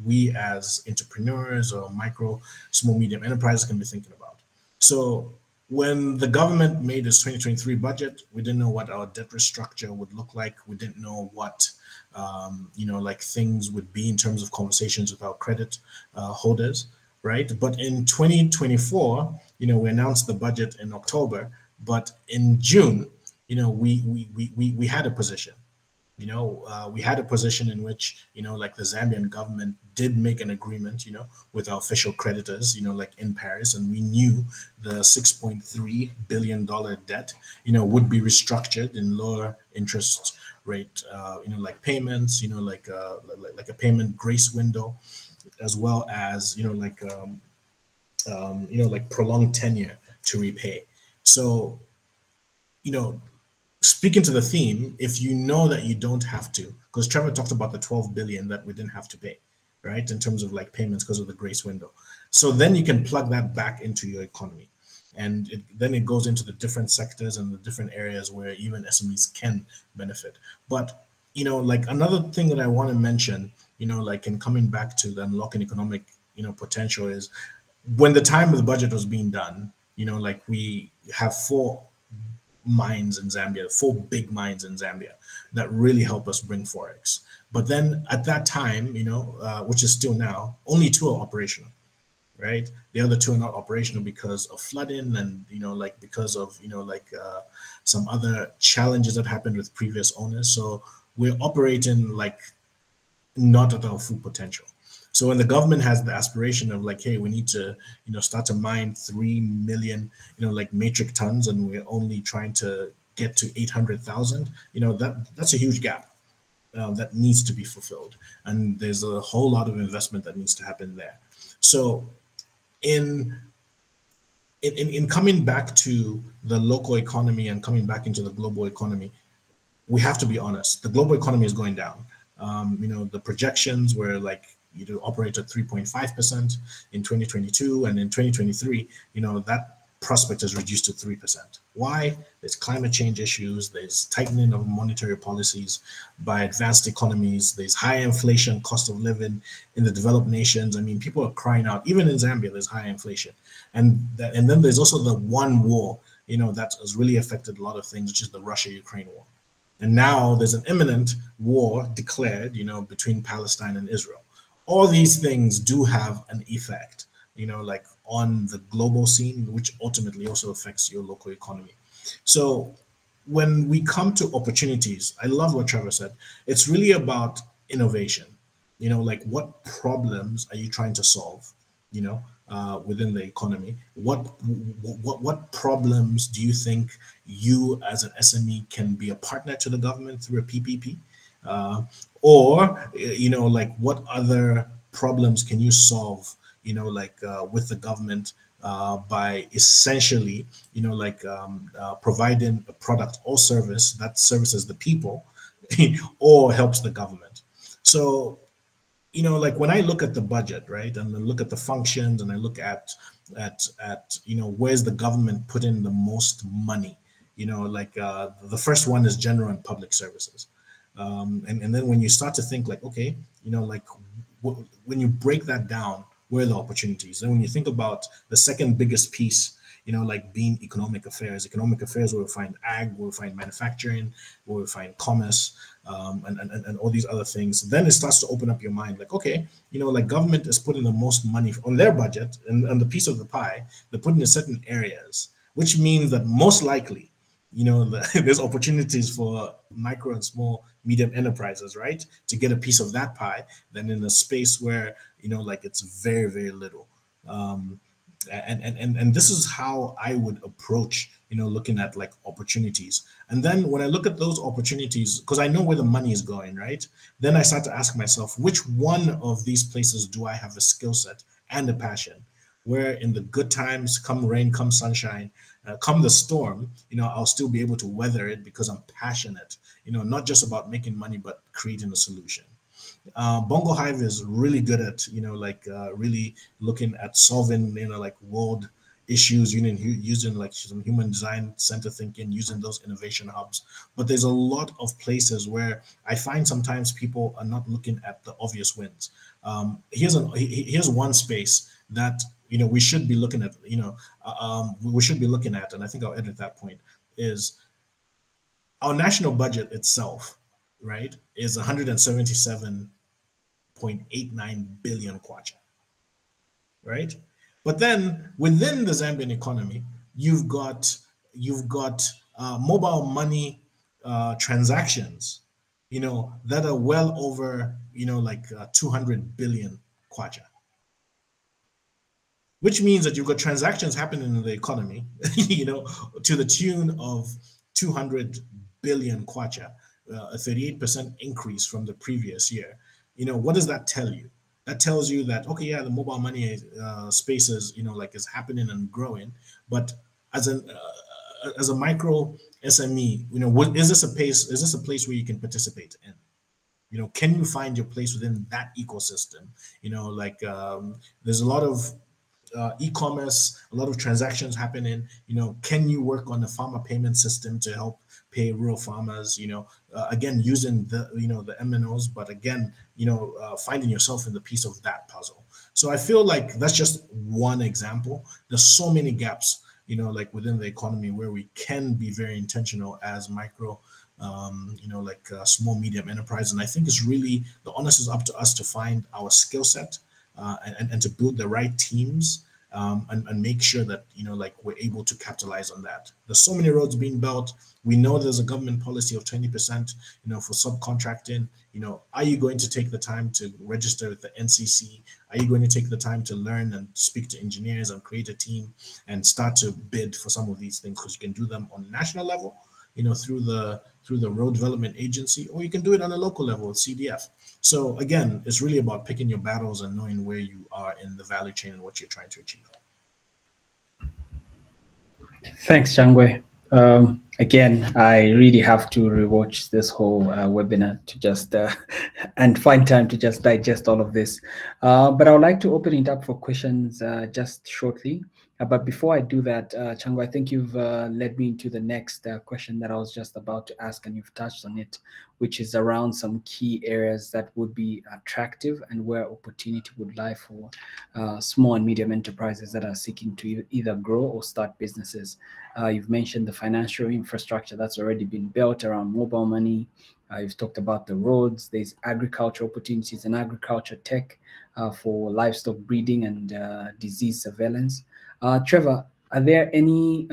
C: we as entrepreneurs or micro, small, medium enterprises can be thinking about? So when the government made its 2023 budget, we didn't know what our debt restructure would look like. We didn't know what, like things would be in terms of conversations with our credit holders, right? But in 2024, we announced the budget in October, but in June, we had a position. We had a position in which, like the Zambian government did make an agreement, with our official creditors, like in Paris, and we knew the $6.3 billion debt, would be restructured in lower interest rate, like payments, like a payment grace window, as well as, like prolonged tenure to repay. So, speaking to the theme, if you know that you don't have to, because Trevor talked about the 12 billion that we didn't have to pay, right, in terms of like payments because of the grace window. So then you can plug that back into your economy, and then it goes into the different sectors and the different areas where even SMEs can benefit. But like another thing that I want to mention, like in coming back to the unlocking economic potential, is when the time of the budget was being done, like we have 4 mines in Zambia, 4 big mines in Zambia that really help us bring Forex. But then at that time, which is still now, only 2 are operational. right? The other two are not operational because of flooding and, like because of, some other challenges that happened with previous owners. So we're operating like not at our full potential. So when the government has the aspiration of like, hey, we need to, start to mine 3 million, like metric tons, and we're only trying to get to 800,000, that's a huge gap that needs to be fulfilled. And there's a whole lot of investment that needs to happen there. So in coming back to the local economy and coming back into the global economy, we have to be honest. The global economy is going down. The projections were like operate at 3.5% in 2022, and in 2023, that prospect is reduced to 3%. Why? There's climate change issues, there's tightening of monetary policies by advanced economies, there's high inflation, cost of living in the developed nations. I mean, people are crying out. Even in Zambia, there's high inflation. And then there's also the one war, that has really affected a lot of things, which is the Russia-Ukraine war. And now there's an imminent war declared, between Palestine and Israel. All these things do have an effect, like on the global scene, which ultimately also affects your local economy. So when we come to opportunities, I love what Trevor said. It's really about innovation. Like what problems are you trying to solve? Within the economy, what problems do you think you as an SME can be a partner to the government through a PPP, or like what other problems can you solve, with the government by essentially, providing a product or service that services the people or helps the government. So like when I look at the budget, right, and I look at the functions, and I look at where's the government putting the most money, like the first one is general and public services, and then when you start to think like, okay, like when you break that down, where are the opportunities? And when you think about the second biggest piece, like being economic affairs, where we find ag, where we find manufacturing, where we find commerce, and all these other things, then it starts to open up your mind. Like, okay, like government is putting the most money on their budget and the piece of the pie, they're putting in certain areas, which means that most likely, there's opportunities for micro and small, medium enterprises, right, to get a piece of that pie than in a space where, like it's very, very little. And this is how I would approach, looking at like opportunities. And then when I look at those opportunities, because I know where the money is going, right, then I start to ask myself, which one of these places do I have a skill set and a passion, where in the good times, come rain, come sunshine, come the storm, I'll still be able to weather it because I'm passionate, not just about making money, but creating a solution. Bongo Hive is really good at, really looking at solving, like world issues, using like some human design center thinking, using those innovation hubs. But there's a lot of places where I find sometimes people are not looking at the obvious wins. Here's one space that, we should be looking at, we should be looking at, and I think I'll edit that point, is our national budget itself, right, is 177.89 billion kwacha, right? But then within the Zambian economy, you've got mobile money transactions, that are well over, 200 billion kwacha, which means that you've got transactions happening in the economy, to the tune of 200 billion kwacha, a 38% increase from the previous year. What does that tell you? That tells you that, okay, yeah, the mobile money space is, is happening and growing, but as a micro SME, is this a place where you can participate in? Can you find your place within that ecosystem? There's a lot of e-commerce, a lot of transactions happening. Can you work on the farmer payment system to help pay rural farmers? Again, using the the MNOs, but again, finding yourself in the piece of that puzzle. So I feel like that's just one example. There's so many gaps, like within the economy where we can be very intentional as micro, small medium enterprise. And I think it's really, the onus is up to us to find our skill set, and to build the right teams, and make sure that, you know, like, we're able to capitalize on that. There's so many roads being built. We know there's a government policy of 20%, you know, for subcontracting. You know, are you going to take the time to register with the NCC? Are you going to take the time to learn and speak to engineers and create a team and start to bid for some of these things? Because you can do them on national level, you know, through the road development agency, or you can do it on a local level with CDF. So again, it's really about picking your battles and knowing where you are in the value chain and what you're trying to achieve.
A: Thanks, Changwe. Again, I really have to rewatch this whole webinar to just and find time to just digest all of this. But I would like to open it up for questions just shortly. But before I do that, Changwe, I think you've led me into the next question that I was just about to ask, and you've touched on it, which is around some key areas that would be attractive and where opportunity would lie for small and medium enterprises that are seeking to either grow or start businesses. You've mentioned the financial infrastructure that's already been built around mobile money. You've talked about the roads. There's agriculture opportunities and agriculture tech for livestock breeding and disease surveillance. Trevor, are there any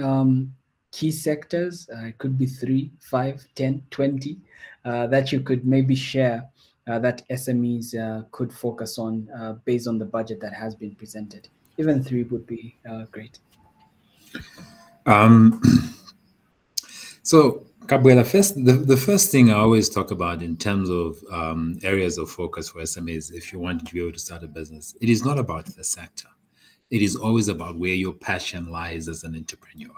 A: key sectors, it could be 3, 5, 10, 20, that you could maybe share that SMEs could focus on based on the budget that has been presented? Even 3 would be great.
B: So, Gabriela, the first thing I always talk about in terms of areas of focus for SMEs, if you want to be able to start a business, it is not about the sector. It is always about where your passion lies as an entrepreneur.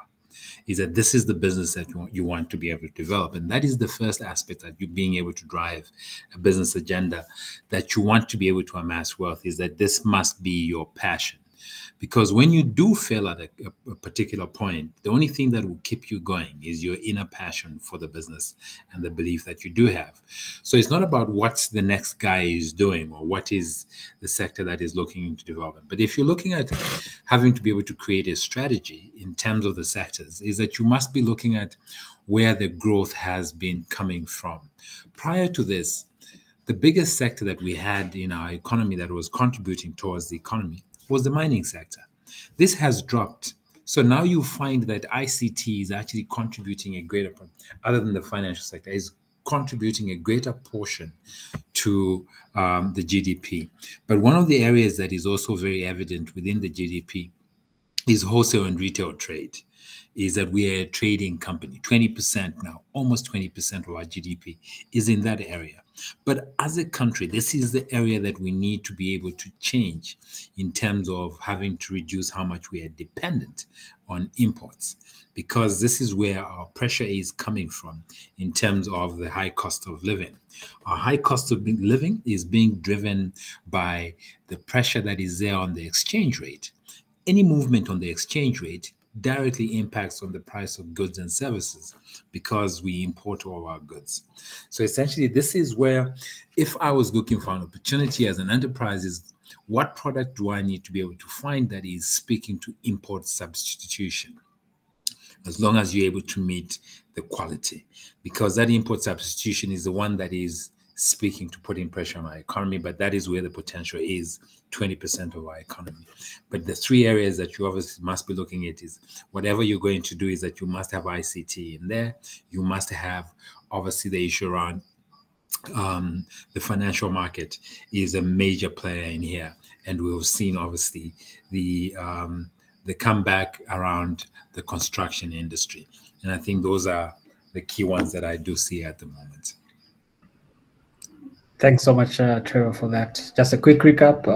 B: Is that this is the business that you want to be able to develop. And that is the first aspect, that you being able to drive a business agenda, that you want to be able to amass wealth, is that this must be your passion. Because when you do fail at a particular point, the only thing that will keep you going is your inner passion for the business and the belief that you do have. So it's not about what the next guy is doing or what is the sector that is looking into development. But if you're looking at having to be able to create a strategy in terms of the sectors, is that you must be looking at where the growth has been coming from. Prior to this, the biggest sector that we had in our economy that was contributing towards the economy was the mining sector. This has dropped. So now you find that ICT is actually contributing a greater, other than the financial sector, is contributing a greater portion to the GDP. But one of the areas that is also very evident within the GDP is wholesale and retail trade. Is that we are a trading company. 20% now, almost 20% of our GDP is in that area. But as a country, this is the area that we need to be able to change in terms of having to reduce how much we are dependent on imports, because this is where our pressure is coming from in terms of the high cost of living. Our high cost of living is being driven by the pressure that is there on the exchange rate. Any movement on the exchange rate directly impacts on the price of goods and services because we import all our goods. So essentially, this is where, if I was looking for an opportunity as an enterprise, is what product do I need to be able to find that is speaking to import substitution, as long as you're able to meet the quality, because that import substitution is the one that is speaking to putting pressure on our economy, but that is where the potential is, 20% of our economy. But the 3 areas that you obviously must be looking at is whatever you're going to do is that you must have ICT in there. You must have obviously the issue around the financial market is a major player in here. And we've seen obviously the comeback around the construction industry. And I think those are the key ones that I do see at the moment.
A: Thanks so much, Trevor, for that. Just a quick recap.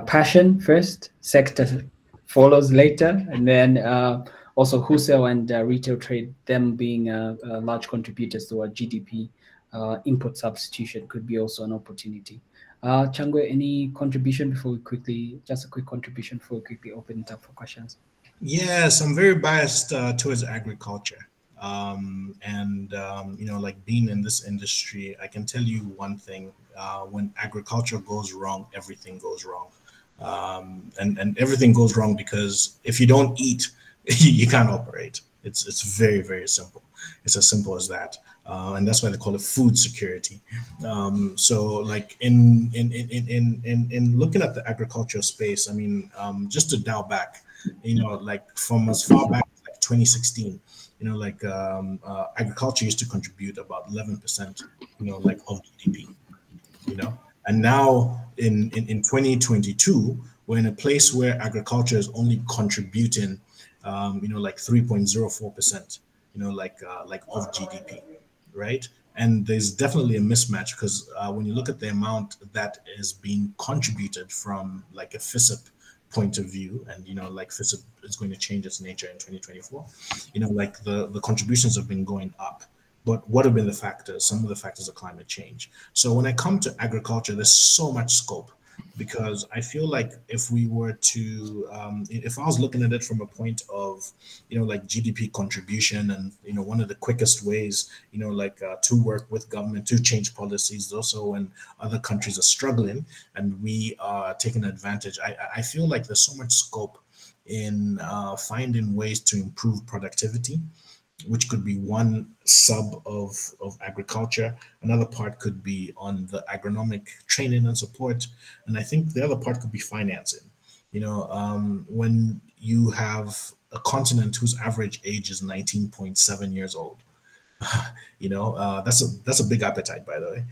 A: Passion first, sector follows later, and then also wholesale and retail trade, them being large contributors to our GDP. Import substitution could be also an opportunity. Changwe, any contribution before we quickly, just a quick contribution before we quickly open it up for questions?
C: Yes, I'm very biased towards agriculture. You know, like, being in this industry, I can tell you one thing: when agriculture goes wrong, everything goes wrong. And everything goes wrong because if you don't eat, you can't operate. It's very, very simple. It's as simple as that. and that's why they call it food security. So like in looking at the agricultural space, I mean, just to dial back, like from as far back as like 2016, like agriculture used to contribute about 11%, like of GDP, and now in 2022, we're in a place where agriculture is only contributing, like 3.04%, like of GDP, right? And there's definitely a mismatch because when you look at the amount that is being contributed from like a FISIP point of view, and like FISIP is going to change its nature in 2024, like the contributions have been going up. But what have been the factors? Some of the factors are climate change. So when I come to agriculture, there's so much scope, because I feel like if we were to, if I was looking at it from a point of, like GDP contribution, and, one of the quickest ways, like to work with government to change policies, also when other countries are struggling and we are taking advantage, I feel like there's so much scope in finding ways to improve productivity, which could be one sub of agriculture. Another part could be on the agronomic training and support. And I think the other part could be financing. When you have a continent whose average age is 19.7 years old, that's a big appetite, by the way.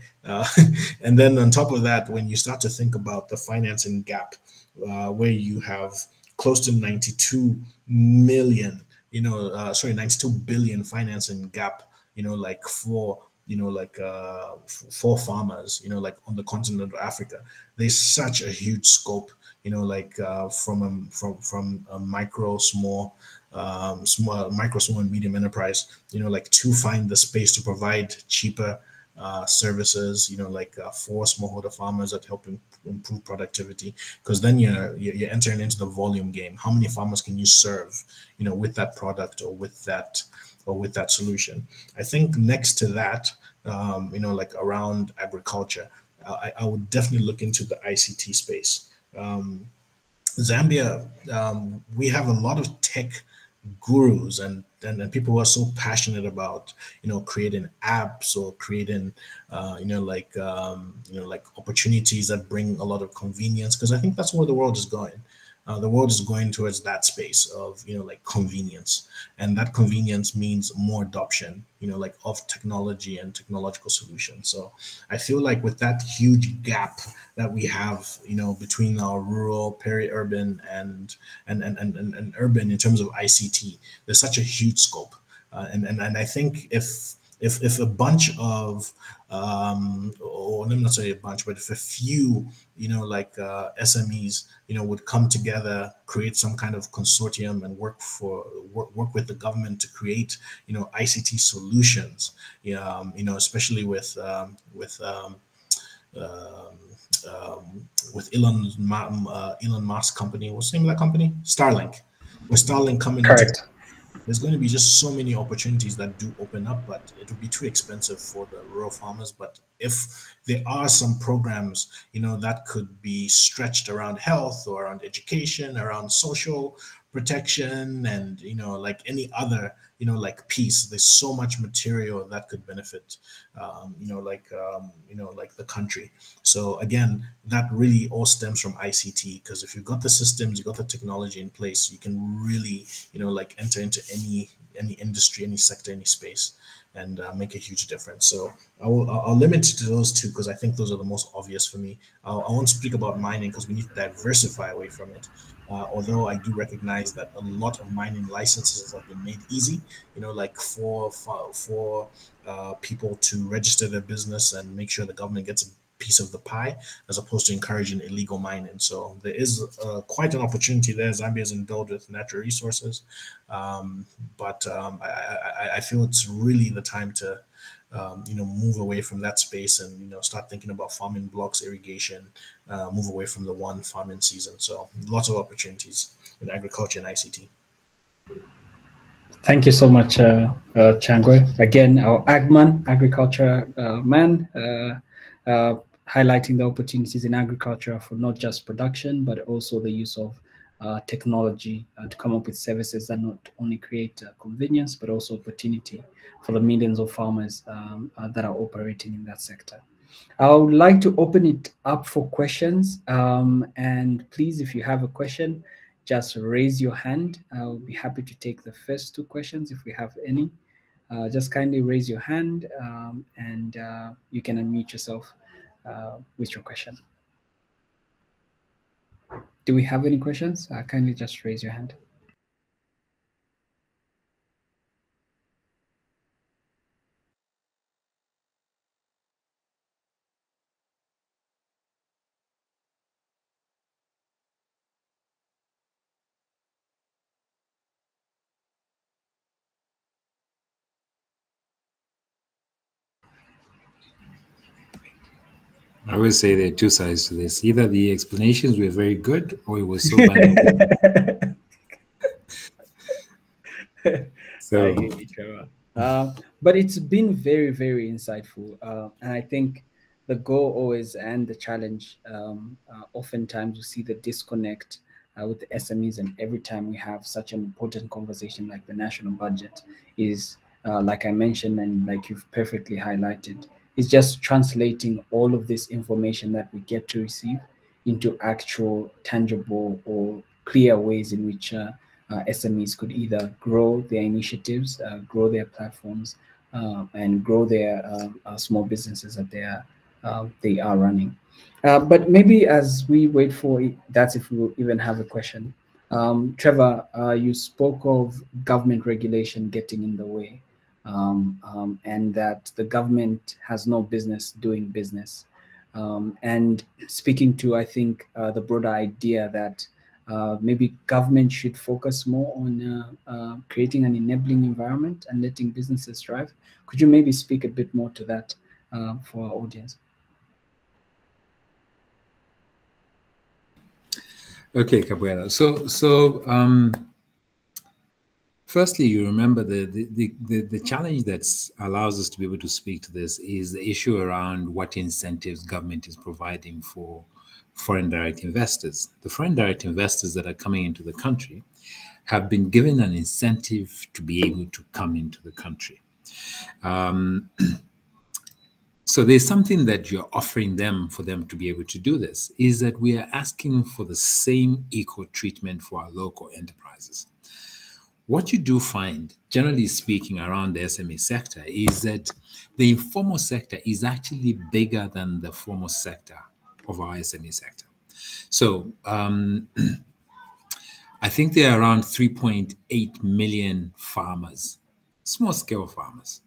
C: And then on top of that, when you start to think about the financing gap, where you have close to 92 million 92 billion financing gap, like for, for farmers, like on the continent of Africa. There's such a huge scope, like from a micro, small, small and medium enterprise, like to find the space to provide cheaper services, like for smallholder farmers that help improve productivity, because then you're entering into the volume game. How many farmers can you serve, with that product or with that solution? I think next to that, like around agriculture, I would definitely look into the ICT space. Zambia, we have a lot of tech gurus and people who are so passionate about creating apps or creating like opportunities that bring a lot of convenience, because I think that's where the world is going. The world is going towards that space of like convenience, and that convenience means more adoption like of technology and technological solutions. So I feel like with that huge gap that we have between our rural, peri-urban and urban in terms of ICT, there's such a huge scope, and I think if a bunch of or let me not say a bunch, but if a few like SMEs would come together, create some kind of consortium and work with the government to create ICT solutions, especially with Elon Musk company. What's the name of that company? Starlink. With Starlink coming
A: Correct.
C: there's going to be just so many opportunities that do open up, but it would be too expensive for the rural farmers. But if there are some programs, that could be stretched around health or around education, around social protection, and like any other like piece, there's so much material that could benefit like the country. So again, that really all stems from ICT, because if you've got the systems, you've got the technology in place, you can really like enter into any industry, any sector, any space, and make a huge difference. So I'll limit it to those two, because I think those are the most obvious for me. I won't speak about mining because we need to diversify away from it. Although I do recognize that a lot of mining licenses have been made easy, like for people to register their business and make sure the government gets a piece of the pie, as opposed to encouraging illegal mining. So there is quite an opportunity there. Zambia is endowed with natural resources, but I feel it's really the time to move away from that space and start thinking about farming blocks, irrigation, move away from the one farming season. So lots of opportunities in agriculture and ICT.
A: Thank you so much, Changwe. Again, our Agman, agriculture man, highlighting the opportunities in agriculture for not just production, but also the use of technology to come up with services that not only create convenience but also opportunity for the millions of farmers that are operating in that sector. I would like to open it up for questions. And please, if you have a question, just raise your hand. I'll be happy to take the first two questions if we have any. Just kindly raise your hand and you can unmute yourself with your question. Do we have any questions? Kindly just raise your hand.
B: I always say there are two sides to this. Either the explanations were very good or it was so bad. So
A: I hear you, Trevor. But it's been very, very insightful. And I think the goal always and the challenge, oftentimes we see the disconnect with the SMEs, and every time we have such an important conversation like the national budget is, like I mentioned and like you've perfectly highlighted, is just translating all of this information that we get to receive into actual, tangible, or clear ways in which SMEs could either grow their initiatives, grow their platforms, and grow their small businesses that they are running. But maybe as we wait for it, that's if we will even have a question. Trevor, you spoke of government regulation getting in the way, and that the government has no business doing business. And speaking to, I think, the broader idea that maybe government should focus more on creating an enabling environment and letting businesses thrive. Could you maybe speak a bit more to that for our audience?
B: okay, Cabrera. Firstly, you remember the challenge that allows us to be able to speak to this is the issue around what incentives government is providing for foreign direct investors. The foreign direct investors that are coming into the country have been given an incentive to be able to come into the country. So there's something that you're offering them for them to be able to do this, is that we are asking for the same equal treatment for our local enterprises. What you do find, generally speaking, around the SME sector is that the informal sector is actually bigger than the formal sector of our SME sector. So I think there are around 3.8 million farmers, small-scale farmers.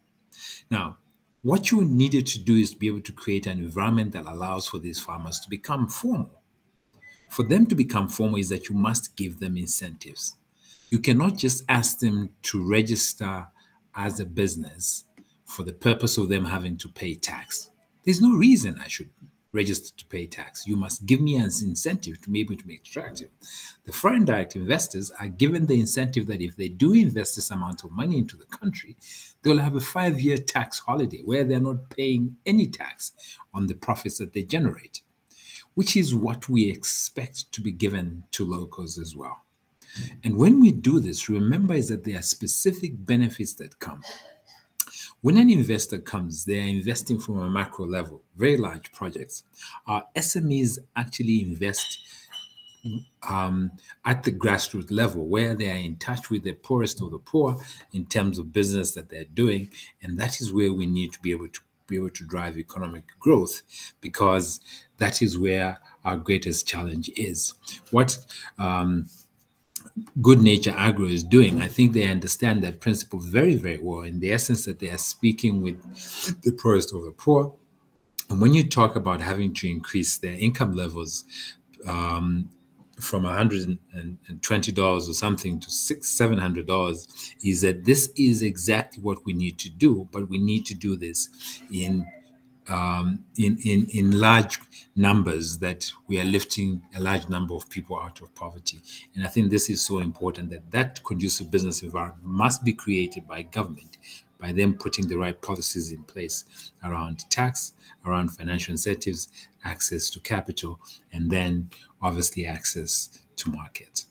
B: Now, what you needed to do is to be able to create an environment that allows for these farmers to become formal. For them to become formal is that you must give them incentives. You cannot just ask them to register as a business for the purpose of them having to pay tax. There's no reason I should register to pay tax. You must give me an incentive to be able to make it attractive. The foreign direct investors are given the incentive that if they do invest this amount of money into the country, they'll have a 5-year tax holiday where they're not paying any tax on the profits that they generate, which is what we expect to be given to locals as well. And when we do this, remember is that there are specific benefits that come. When an investor comes, they are investing from a macro level, very large projects. Our SMEs actually invest at the grassroots level, where they are in touch with the poorest of the poor in terms of business that they're doing. And that is where we need to be able to drive economic growth, because that is where our greatest challenge is. What Good Nature Agro is doing, I think they understand that principle very, very well, in the essence that they are speaking with the poorest of the poor. And when you talk about having to increase their income levels from $120 or something to $700, is that this is exactly what we need to do, but we need to do this in large numbers, that we are lifting a large number of people out of poverty. And I think this is so important, that conducive business environment must be created by government, by them putting the right policies in place around tax, around financial incentives, access to capital, and then obviously access to market.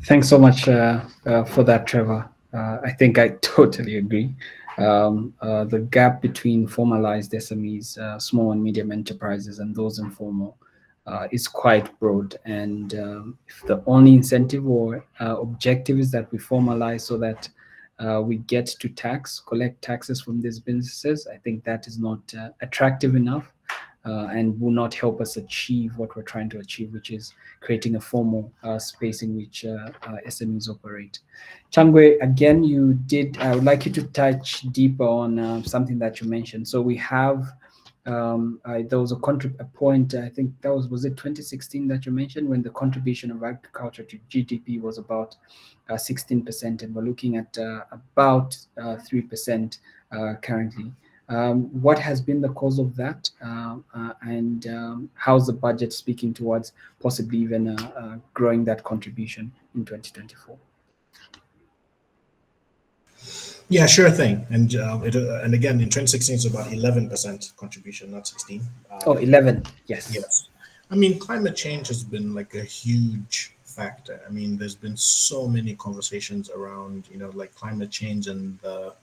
A: Thanks so much for that, Trevor. I think I totally agree. The gap between formalized SMEs, small and medium enterprises, and those informal is quite broad. And if the only incentive or objective is that we formalize so that we get to collect taxes from these businesses, I think that is not attractive enough and will not help us achieve what we're trying to achieve, which is creating a formal space in which SMEs operate. Changwe, again, I would like you to touch deeper on something that you mentioned. So we have, there was a point, I think that was it 2016 that you mentioned, when the contribution of agriculture to GDP was about 16%, and we're looking at about 3% currently. What has been the cause of that, and how's the budget speaking towards possibly even growing that contribution in 2024?
C: Yeah, sure thing. And again, in 2016, it's about 11% contribution, not 16.
A: Oh, 11. Yes.
C: Yes. I mean, climate change has been like a huge factor. I mean, there's been so many conversations around, like climate change and the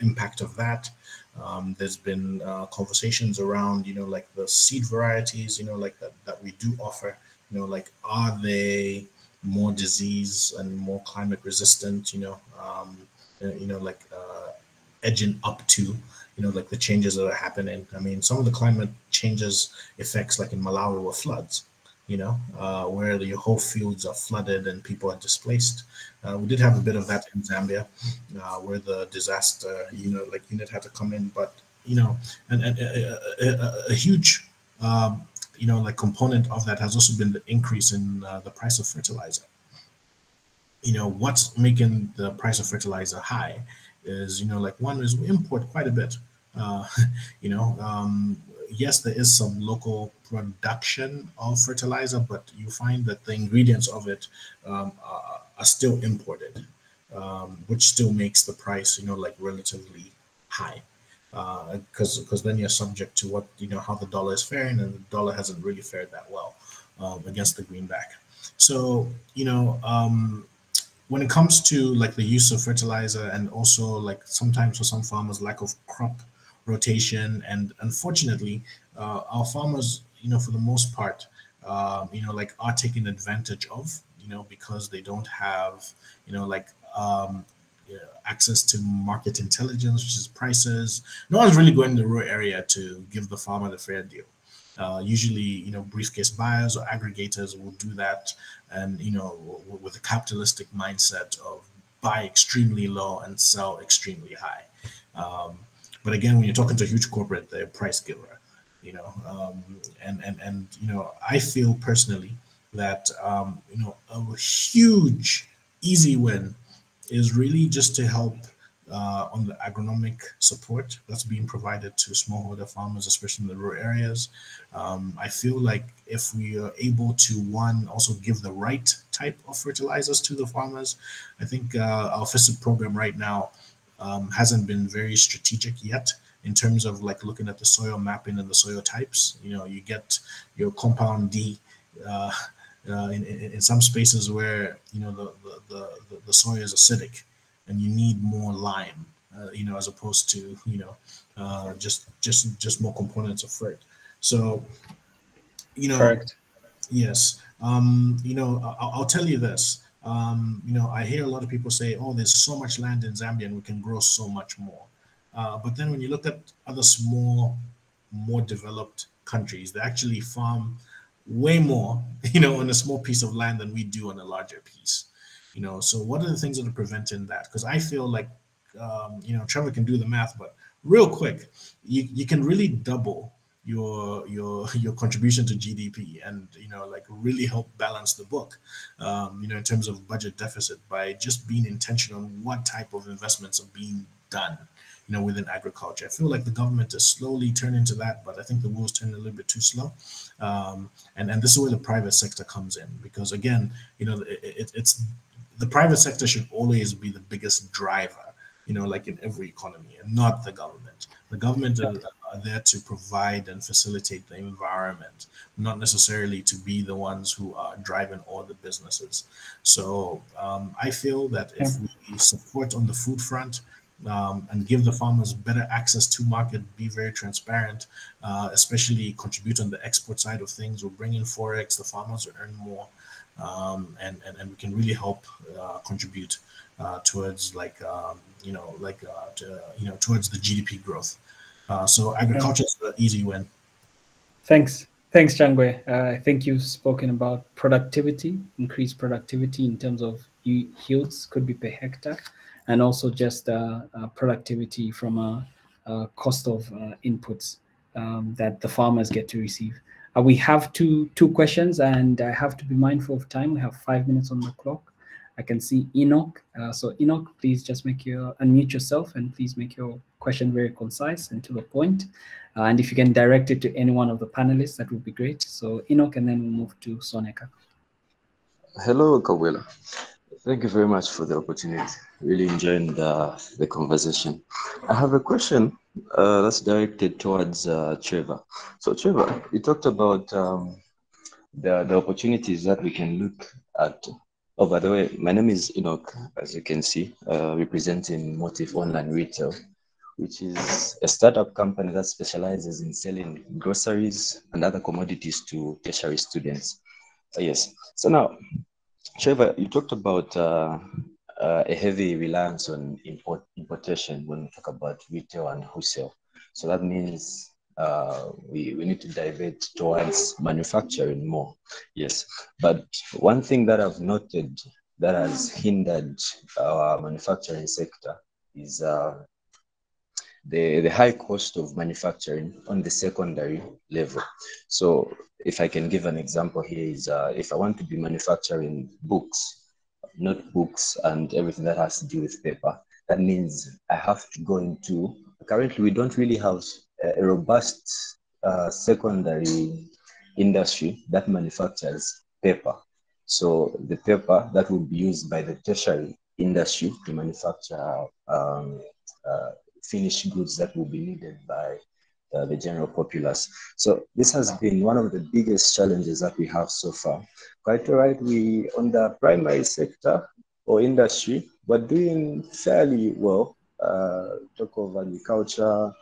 C: impact of that. There's been conversations around, like the seed varieties, like that we do offer, like are they more disease and more climate resistant, like edging up to, like the changes that are happening. I mean, some of the climate changes effects, like in Malawi, were floods, where your whole fields are flooded and people are displaced. We did have a bit of that in Zambia, where the disaster, unit had to come in, but, and a huge, like component of that has also been the increase in the price of fertilizer. What's making the price of fertilizer high is, like one is we import quite a bit. Uh, you know, yes, there is some local production of fertilizer, but you find that the ingredients of it are still imported, which still makes the price, like relatively high. Because then you're subject to what, how the dollar is faring, and the dollar hasn't really fared that well against the greenback. So, when it comes to like the use of fertilizer, and also like sometimes for some farmers lack of crop rotation, and unfortunately our farmers, for the most part, like are taken advantage of, because they don't have, like yeah, access to market intelligence, which is prices. No one's really going to the rural area to give the farmer the fair deal. Usually, briefcase buyers or aggregators will do that, and with a capitalistic mindset of buy extremely low and sell extremely high. Um, but again, when you're talking to a huge corporate, they're a price giver, and I feel personally that a huge easy win is really just to help on the agronomic support that's being provided to smallholder farmers, especially in the rural areas. I feel like if we are able to, one, also give the right type of fertilizers to the farmers. I think our FISIP program right now hasn't been very strategic yet in terms of like looking at the soil mapping and the soil types. You get your compound D uh, in some spaces where the soil is acidic and you need more lime, as opposed to just more components of fert. So
A: Correct.
C: yes, I'll tell you this. I hear a lot of people say, "Oh, there's so much land in Zambia and we can grow so much more." But then when you look at other small, more developed countries, they actually farm way more, on a small piece of land than we do on a larger piece. So what are the things that are preventing that? Because I feel like, Trevor can do the math, but real quick, you can really double your contribution to GDP, and like really help balance the book, in terms of budget deficit, by just being intentional on what type of investments are being done, within agriculture. I feel like the government is slowly turning to that, but I think the wheel's turning a little bit too slow. And this is where the private sector comes in, because again, it's the private sector should always be the biggest driver, like in every economy, and not the government. The government are there to provide and facilitate the environment, not necessarily to be the ones who are driving all the businesses. So I feel that
A: Yeah.
C: if we support on the food front, and give the farmers better access to market, be very transparent, especially contribute on the export side of things. We'll bring in forex, the farmers will earn more, and we can really help contribute towards towards the GDP growth. So agriculture is an easy win.
A: Thanks, Changwe. I think you've spoken about productivity, increased productivity in terms of yields, could be per hectare, and also just productivity from a cost of inputs that the farmers get to receive. We have two questions, and I have to be mindful of time. We have 5 minutes on the clock. I can see Enoch. So Enoch, please just unmute yourself, and please make your question very concise and to the point. And if you can direct it to any one of the panelists, that would be great. So Enoch, and then we'll move to Soneka.
D: Hello, Kawela. Thank you very much for the opportunity. Really enjoying the conversation. I have a question that's directed towards Trevor. So Trevor, you talked about the opportunities that we can look at. Oh, by the way, my name is Enoch, as you can see, representing Motive Online Retail, which is a startup company that specializes in selling groceries and other commodities to tertiary students. Yes. So now, Trevor, you talked about a heavy reliance on importation when we talk about retail and wholesale. So that means we need to divert towards manufacturing more. Yes. But one thing that I've noted that has hindered our manufacturing sector is the high cost of manufacturing on the secondary level. So if I can give an example here is if I want to be manufacturing books, notebooks, and everything that has to do with paper, that means I have to go into, currently we don't really have a robust secondary industry that manufactures paper. So the paper that will be used by the tertiary industry to manufacture finished goods that will be needed by the general populace. So this has been one of the biggest challenges that we have so far. Quite right, we on the primary sector or industry, we're doing fairly well. Talk of agriculture,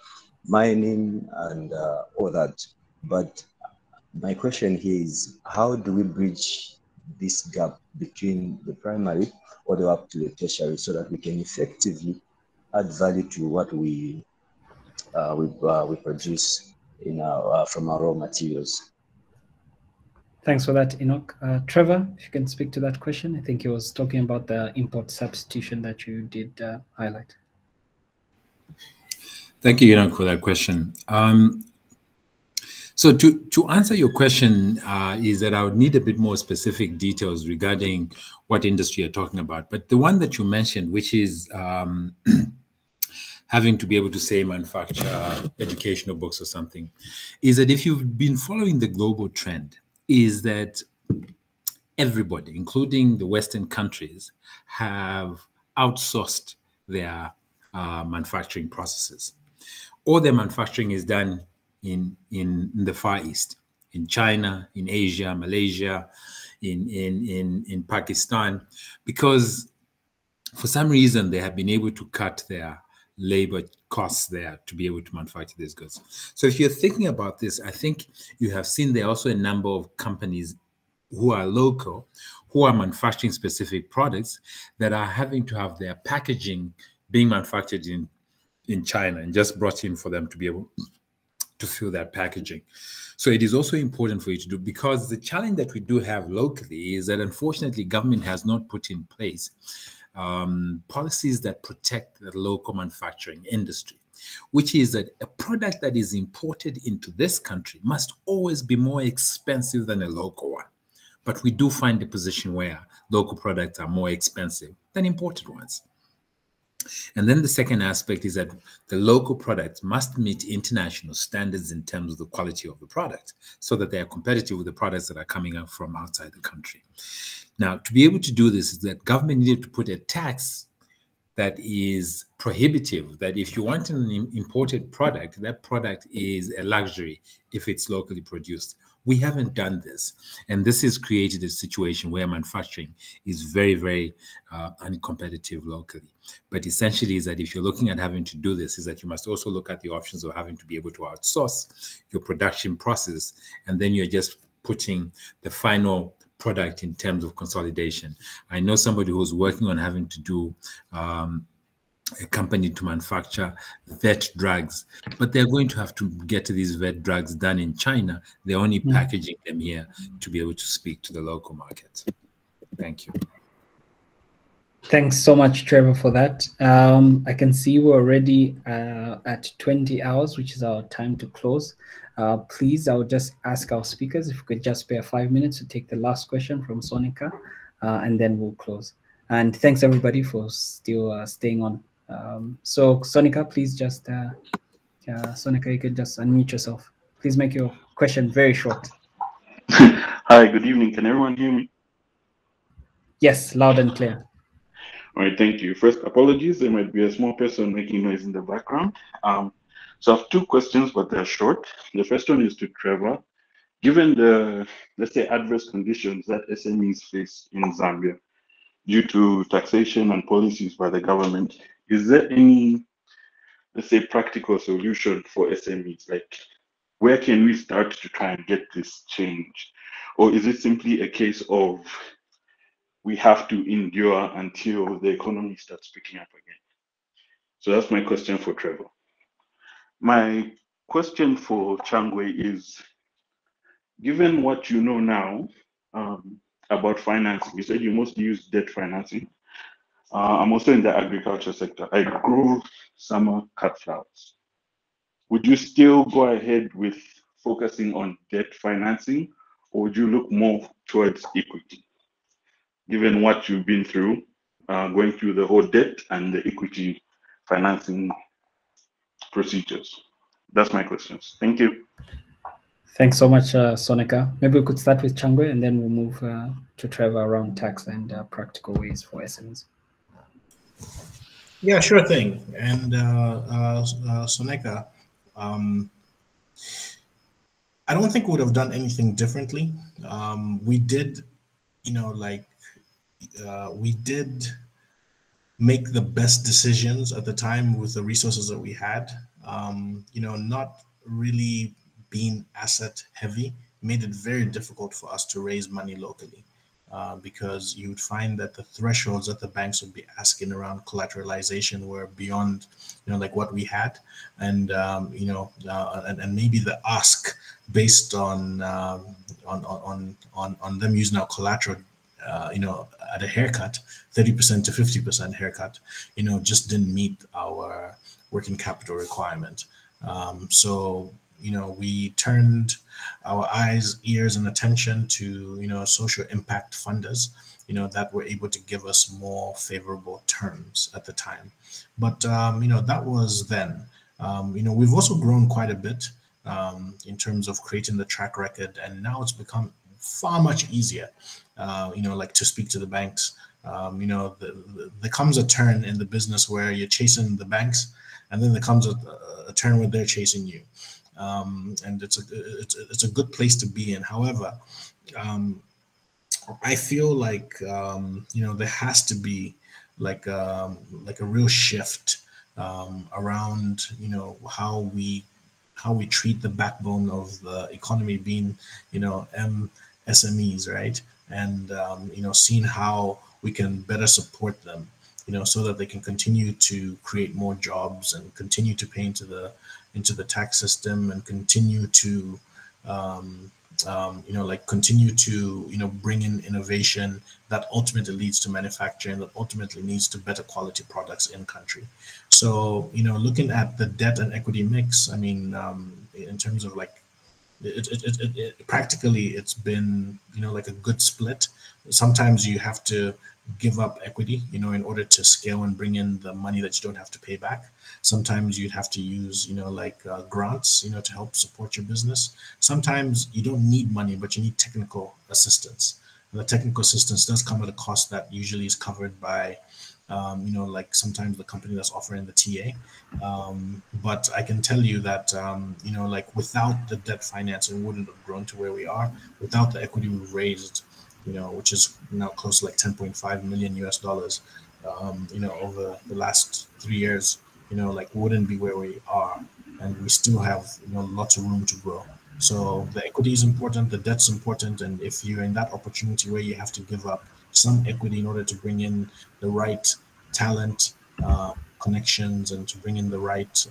D: mining, and all that. But my question here is, how do we bridge this gap between the primary all the way up to the tertiary so that we can effectively add value to what we produce in from our raw materials?
A: Thanks for that, Enoch. Trevor, if you can speak to that question. I think he was talking about the import substitution that you did highlight.
B: Thank you, Enoch, for that question. So to answer your question is that I would need a bit more specific details regarding what industry you're talking about. But the one that you mentioned, which is having to be able to say manufacture educational books or something, is that if you've been following the global trend, is that everybody, including the Western countries, have outsourced their manufacturing processes. All their manufacturing is done in the Far East, in China, in Asia, Malaysia, in Pakistan, because for some reason they have been able to cut their labor costs there to be able to manufacture these goods. So if you're thinking about this, I think you have seen there are also a number of companies who are local, who are manufacturing specific products that are having to have their packaging being manufactured in China and just brought in for them to be able to fill that packaging. So it is also important for you to do, because the challenge that we do have locally is that unfortunately government has not put in place policies that protect the local manufacturing industry, which is that a product that is imported into this country must always be more expensive than a local one. But we do find a position where local products are more expensive than imported ones. And then the second aspect is that the local products must meet international standards in terms of the quality of the product so that they are competitive with the products that are coming up from outside the country. Now, to be able to do this, is that government needed to put a tax that is prohibitive, that if you want an imported product, that product is a luxury if it's locally produced. We haven't done this. And this has created a situation where manufacturing is very, very uncompetitive locally. But essentially is that if you're looking at having to do this, is that you must also look at the options of having to be able to outsource your production process. And then you're just putting the final product in terms of consolidation. I know somebody who's working on having to do a company to manufacture vet drugs, but they're going to have to get these vet drugs done in China. They're only packaging them here to be able to speak to the local market. Thank you.
A: Thanks so much, Trevor, for that. I can see we're already at 20 hours, which is our time to close. Please, I would just ask our speakers if we could just spare 5 minutes to take the last question from Sonika, and then we'll close. And thanks, everybody, for still staying on. So, Sonika, please just, Sonika, you could just unmute yourself. Please make your question very short.
E: Hi, good evening. Can everyone hear me?
A: Yes, loud and clear.
E: All right, thank you. First, apologies. There might be a small person making noise in the background. So I have two questions, but they're short. The first one is to Trevor. Given the, let's say, adverse conditions that SMEs face in Zambia due to taxation and policies by the government, is there any, let's say, practical solution for SMEs? Like, where can we start to try and get this changed? Or is it simply a case of we have to endure until the economy starts picking up again? So that's my question for Trevor. My question for Changwe is, given what you know now about financing, you said you mostly use debt financing. I'm also in the agriculture sector. I grow summer cut flowers. Would you still go ahead with focusing on debt financing, or would you look more towards equity? Given what you've been through, going through the whole debt and the equity financing procedures. That's my questions. Thank you.
A: Thanks so much, Sonika. Maybe we could start with Changwe and then we'll move to Trevor around tax and practical ways for SMEs.
C: Yeah, sure thing. And Sonika, I don't think we would have done anything differently. We did, we did make the best decisions at the time with the resources that we had. Not really being asset heavy made it very difficult for us to raise money locally. Because you would find that the thresholds that the banks would be asking around collateralization were beyond, like what we had, and and maybe the ask based on them using our collateral, at a haircut, 30% to 50% haircut, just didn't meet our working capital requirement. So we turned our eyes, ears, and attention to, social impact funders, that were able to give us more favorable terms at the time. But, that was then. We've also grown quite a bit in terms of creating the track record, and now it's become far much easier, like to speak to the banks. There comes a turn in the business where you're chasing the banks, and then there comes a turn where they're chasing you. And it's a good place to be in. However, I feel like there has to be like a real shift around how we treat the backbone of the economy, being SMEs, right? And seeing how we can better support them, so that they can continue to create more jobs and continue to pay into the tax system, and continue to continue to bring in innovation that ultimately leads to manufacturing, that ultimately leads to better quality products in country. So looking at the debt and equity mix, I mean, in terms of like practically it's been like a good split. Sometimes you have to give up equity in order to scale and bring in the money that you don't have to pay back. Sometimes you'd have to use grants to help support your business. Sometimes you don't need money, but you need technical assistance, and the technical assistance does come at a cost that usually is covered by like sometimes the company that's offering the TA. But I can tell you that, like without the debt financing, we wouldn't have grown to where we are. Without the equity we've raised, which is now close to like 10.5 million US dollars, over the last 3 years, like we wouldn't be where we are. And we still have, lots of room to grow. So the equity is important, the debt's important. And if you're in that opportunity where you have to give up some equity in order to bring in the right talent, connections, and to bring in the right,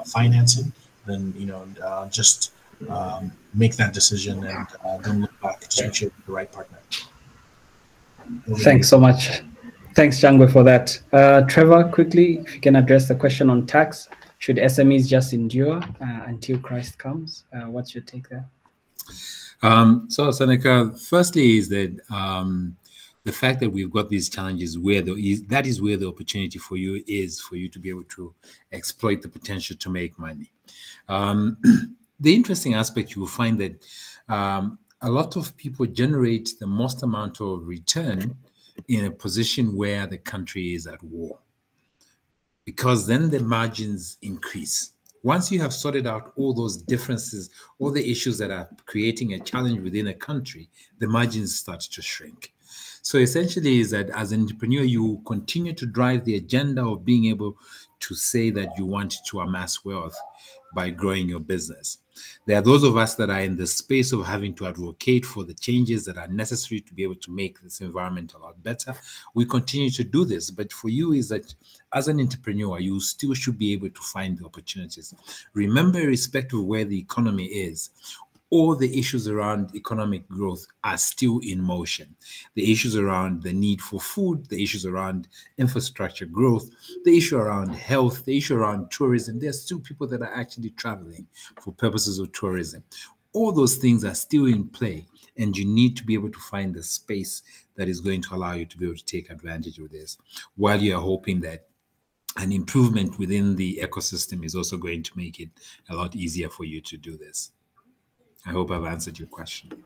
C: financing, then just make that decision and don't look back. Just make sure you're the right partner.
A: Thanks so much. Thanks, Changwe, for that. Trevor, quickly, if you can address the question on tax. Should SMEs just endure until Christ comes? What's your take there?
B: So, Seneca, firstly is that the fact that we've got these challenges that is where the opportunity for you is for you to be able to exploit the potential to make money. The interesting aspect, you will find that a lot of people generate the most amount of return in a position where the country is at war, because then the margins increase. Once you have sorted out all those differences, all the issues that are creating a challenge within a country, the margins start to shrink. So essentially is that as an entrepreneur, you continue to drive the agenda of being able to say that you want to amass wealth by growing your business. There are those of us that are in the space of having to advocate for the changes that are necessary to be able to make this environment a lot better. We continue to do this, but for you is that as an entrepreneur, you still should be able to find the opportunities. Remember, irrespective of where the economy is, all the issues around economic growth are still in motion. The issues around the need for food, the issues around infrastructure growth, the issue around health, the issue around tourism. There's still people that are actually traveling for purposes of tourism. All those things are still in play, and you need to be able to find the space that is going to allow you to be able to take advantage of this, while you are hoping that an improvement within the ecosystem is also going to make it a lot easier for you to do this. I hope I've answered your question.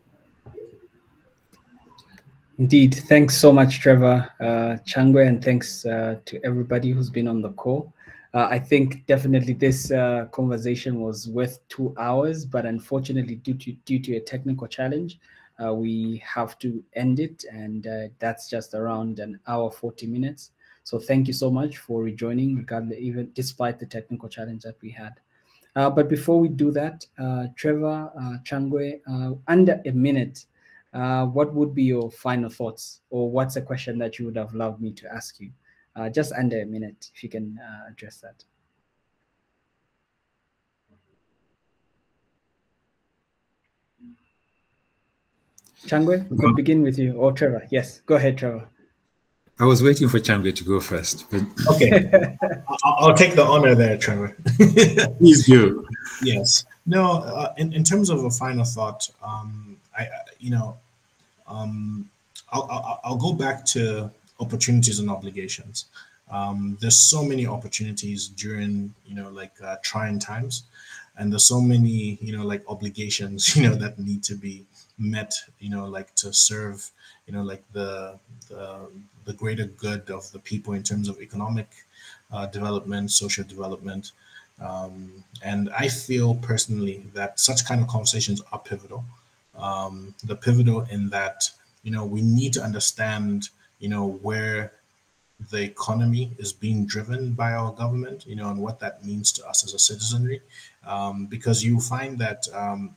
A: Indeed. Thanks so much, Trevor, Changwe, and thanks to everybody who's been on the call. I think definitely this conversation was worth 2 hours, but unfortunately, due to a technical challenge, we have to end it, and that's just around an hour, 40 minutes. So thank you so much for rejoining, regardless, even despite the technical challenge that we had. But before we do that, Trevor, Changwe, under a minute, what would be your final thoughts, or what's a question that you would have loved me to ask you? Just under a minute, if you can address that. Changwe, we could begin with you, or Trevor. Yes, go ahead, Trevor.
B: I was waiting for Changwe to go first. But...
C: Okay, I'll take the honor there, Trevor.
B: Please do.
C: Yes. No. In terms of a final thought, I'll go back to opportunities and obligations. There's so many opportunities during trying times, and there's so many obligations that need to be met to serve the greater good of the people in terms of economic development, social development. And I feel personally that such kind of conversations are pivotal. They're pivotal in that, we need to understand, where the economy is being driven by our government, and what that means to us as a citizenry. Because you find that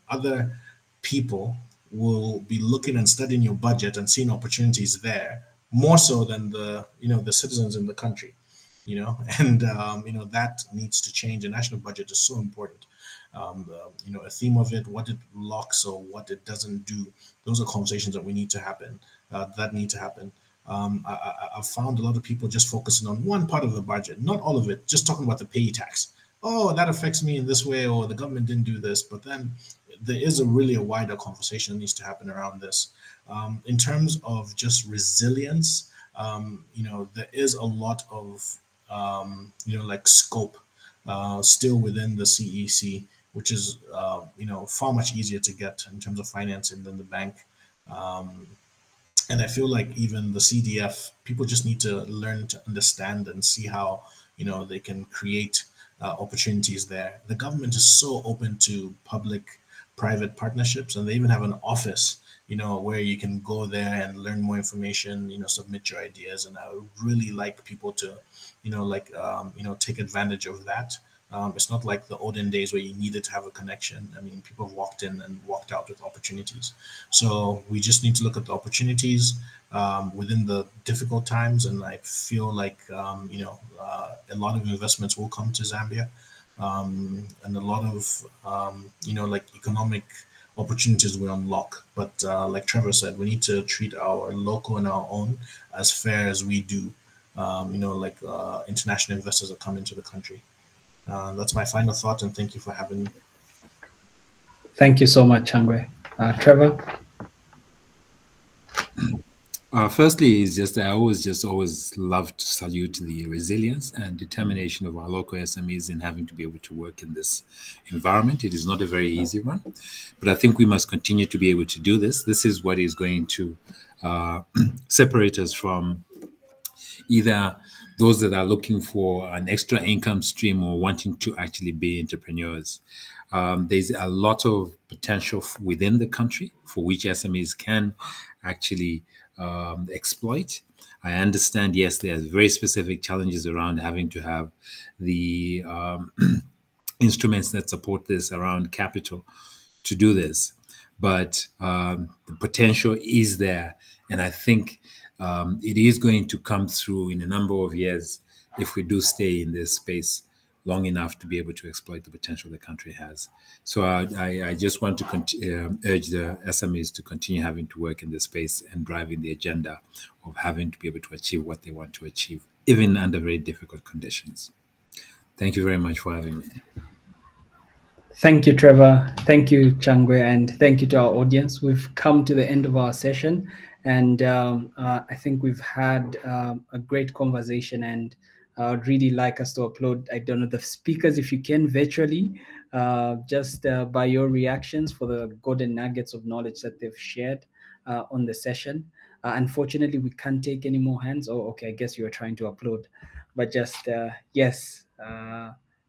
C: other people will be looking and studying your budget and seeing opportunities there more so than the citizens in the country, and that needs to change. The national budget is so important. A theme of it, what it locks or what it doesn't do. Those are conversations that need to happen. I've found a lot of people just focusing on one part of the budget, not all of it, just talking about the pay tax. Oh, that affects me in this way, or the government didn't do this. But then there is a wider conversation that needs to happen around this. In terms of just resilience, there is a lot of, scope still within the CEC, which is, far much easier to get in terms of financing than the bank. And I feel like even the CDF, people just need to learn to understand and see how, they can create opportunities there. The government is so open to public-private partnerships, and they even have an office, where you can go there and learn more information, submit your ideas. And I would really like people to, take advantage of that. It's not like the olden days where you needed to have a connection. I mean, people have walked in and walked out with opportunities. So we just need to look at the opportunities within the difficult times. And I feel like, a lot of investments will come to Zambia, and a lot of, like economic opportunities will unlock. But like Trevor said, we need to treat our local and our own as fair as we do. Like international investors that come into the country. That's my final thought, and thank you for having me.
A: Thank you so much, Changwe. Trevor?
B: Firstly, is just I always love to salute the resilience and determination of our local SMEs in having to be able to work in this environment. It is not a very easy one, but I think we must continue to be able to do this. This is what is going to separate us from either those that are looking for an extra income stream or wanting to actually be entrepreneurs. There's a lot of potential within the country for which SMEs can actually exploit. I understand, yes, there's very specific challenges around having to have the instruments that support this around capital to do this. But the potential is there. And I think it is going to come through in a number of years if we do stay in this space long enough to be able to exploit the potential the country has. So I just want to urge the SMEs to continue having to work in this space and driving the agenda of having to be able to achieve what they want to achieve, even under very difficult conditions. Thank you very much for having me.
A: Thank you, Trevor. Thank you, Changwe, and thank you to our audience. We've come to the end of our session, and I think we've had a great conversation, and I'd really like us to upload, I don't know, the speakers, if you can, virtually, just by your reactions for the golden nuggets of knowledge that they've shared on the session. Unfortunately, we can't take any more hands. Oh, okay, I guess you were trying to upload. But just, yes,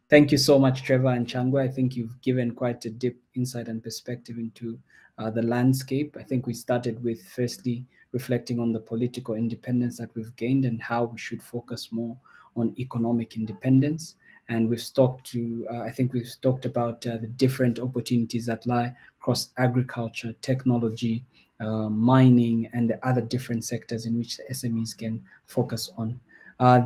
A: thank you so much, Trevor and Changwe. I think you've given quite a deep insight and perspective into the landscape. I think we started with firstly reflecting on the political independence that we've gained and how we should focus more on economic independence. And we've talked to, I think we've talked about the different opportunities that lie across agriculture, technology, mining, and the other different sectors in which the SMEs can focus on.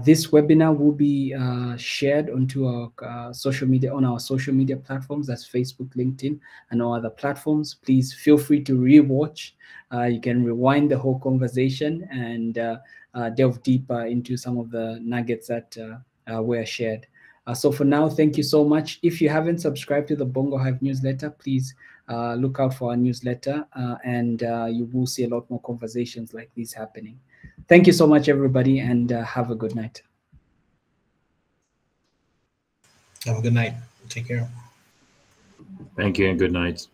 A: This webinar will be shared onto our social media, on our social media platforms, that's Facebook, LinkedIn, and all other platforms. Please feel free to rewatch. You can rewind the whole conversation and delve deeper into some of the nuggets that were shared. So for now, thank you so much. If you haven't subscribed to the Bongo Hive newsletter, please look out for our newsletter, and you will see a lot more conversations like these happening. Thank you so much, everybody, and have a good night.
C: Have a good night. Take care.
B: Thank you and good night.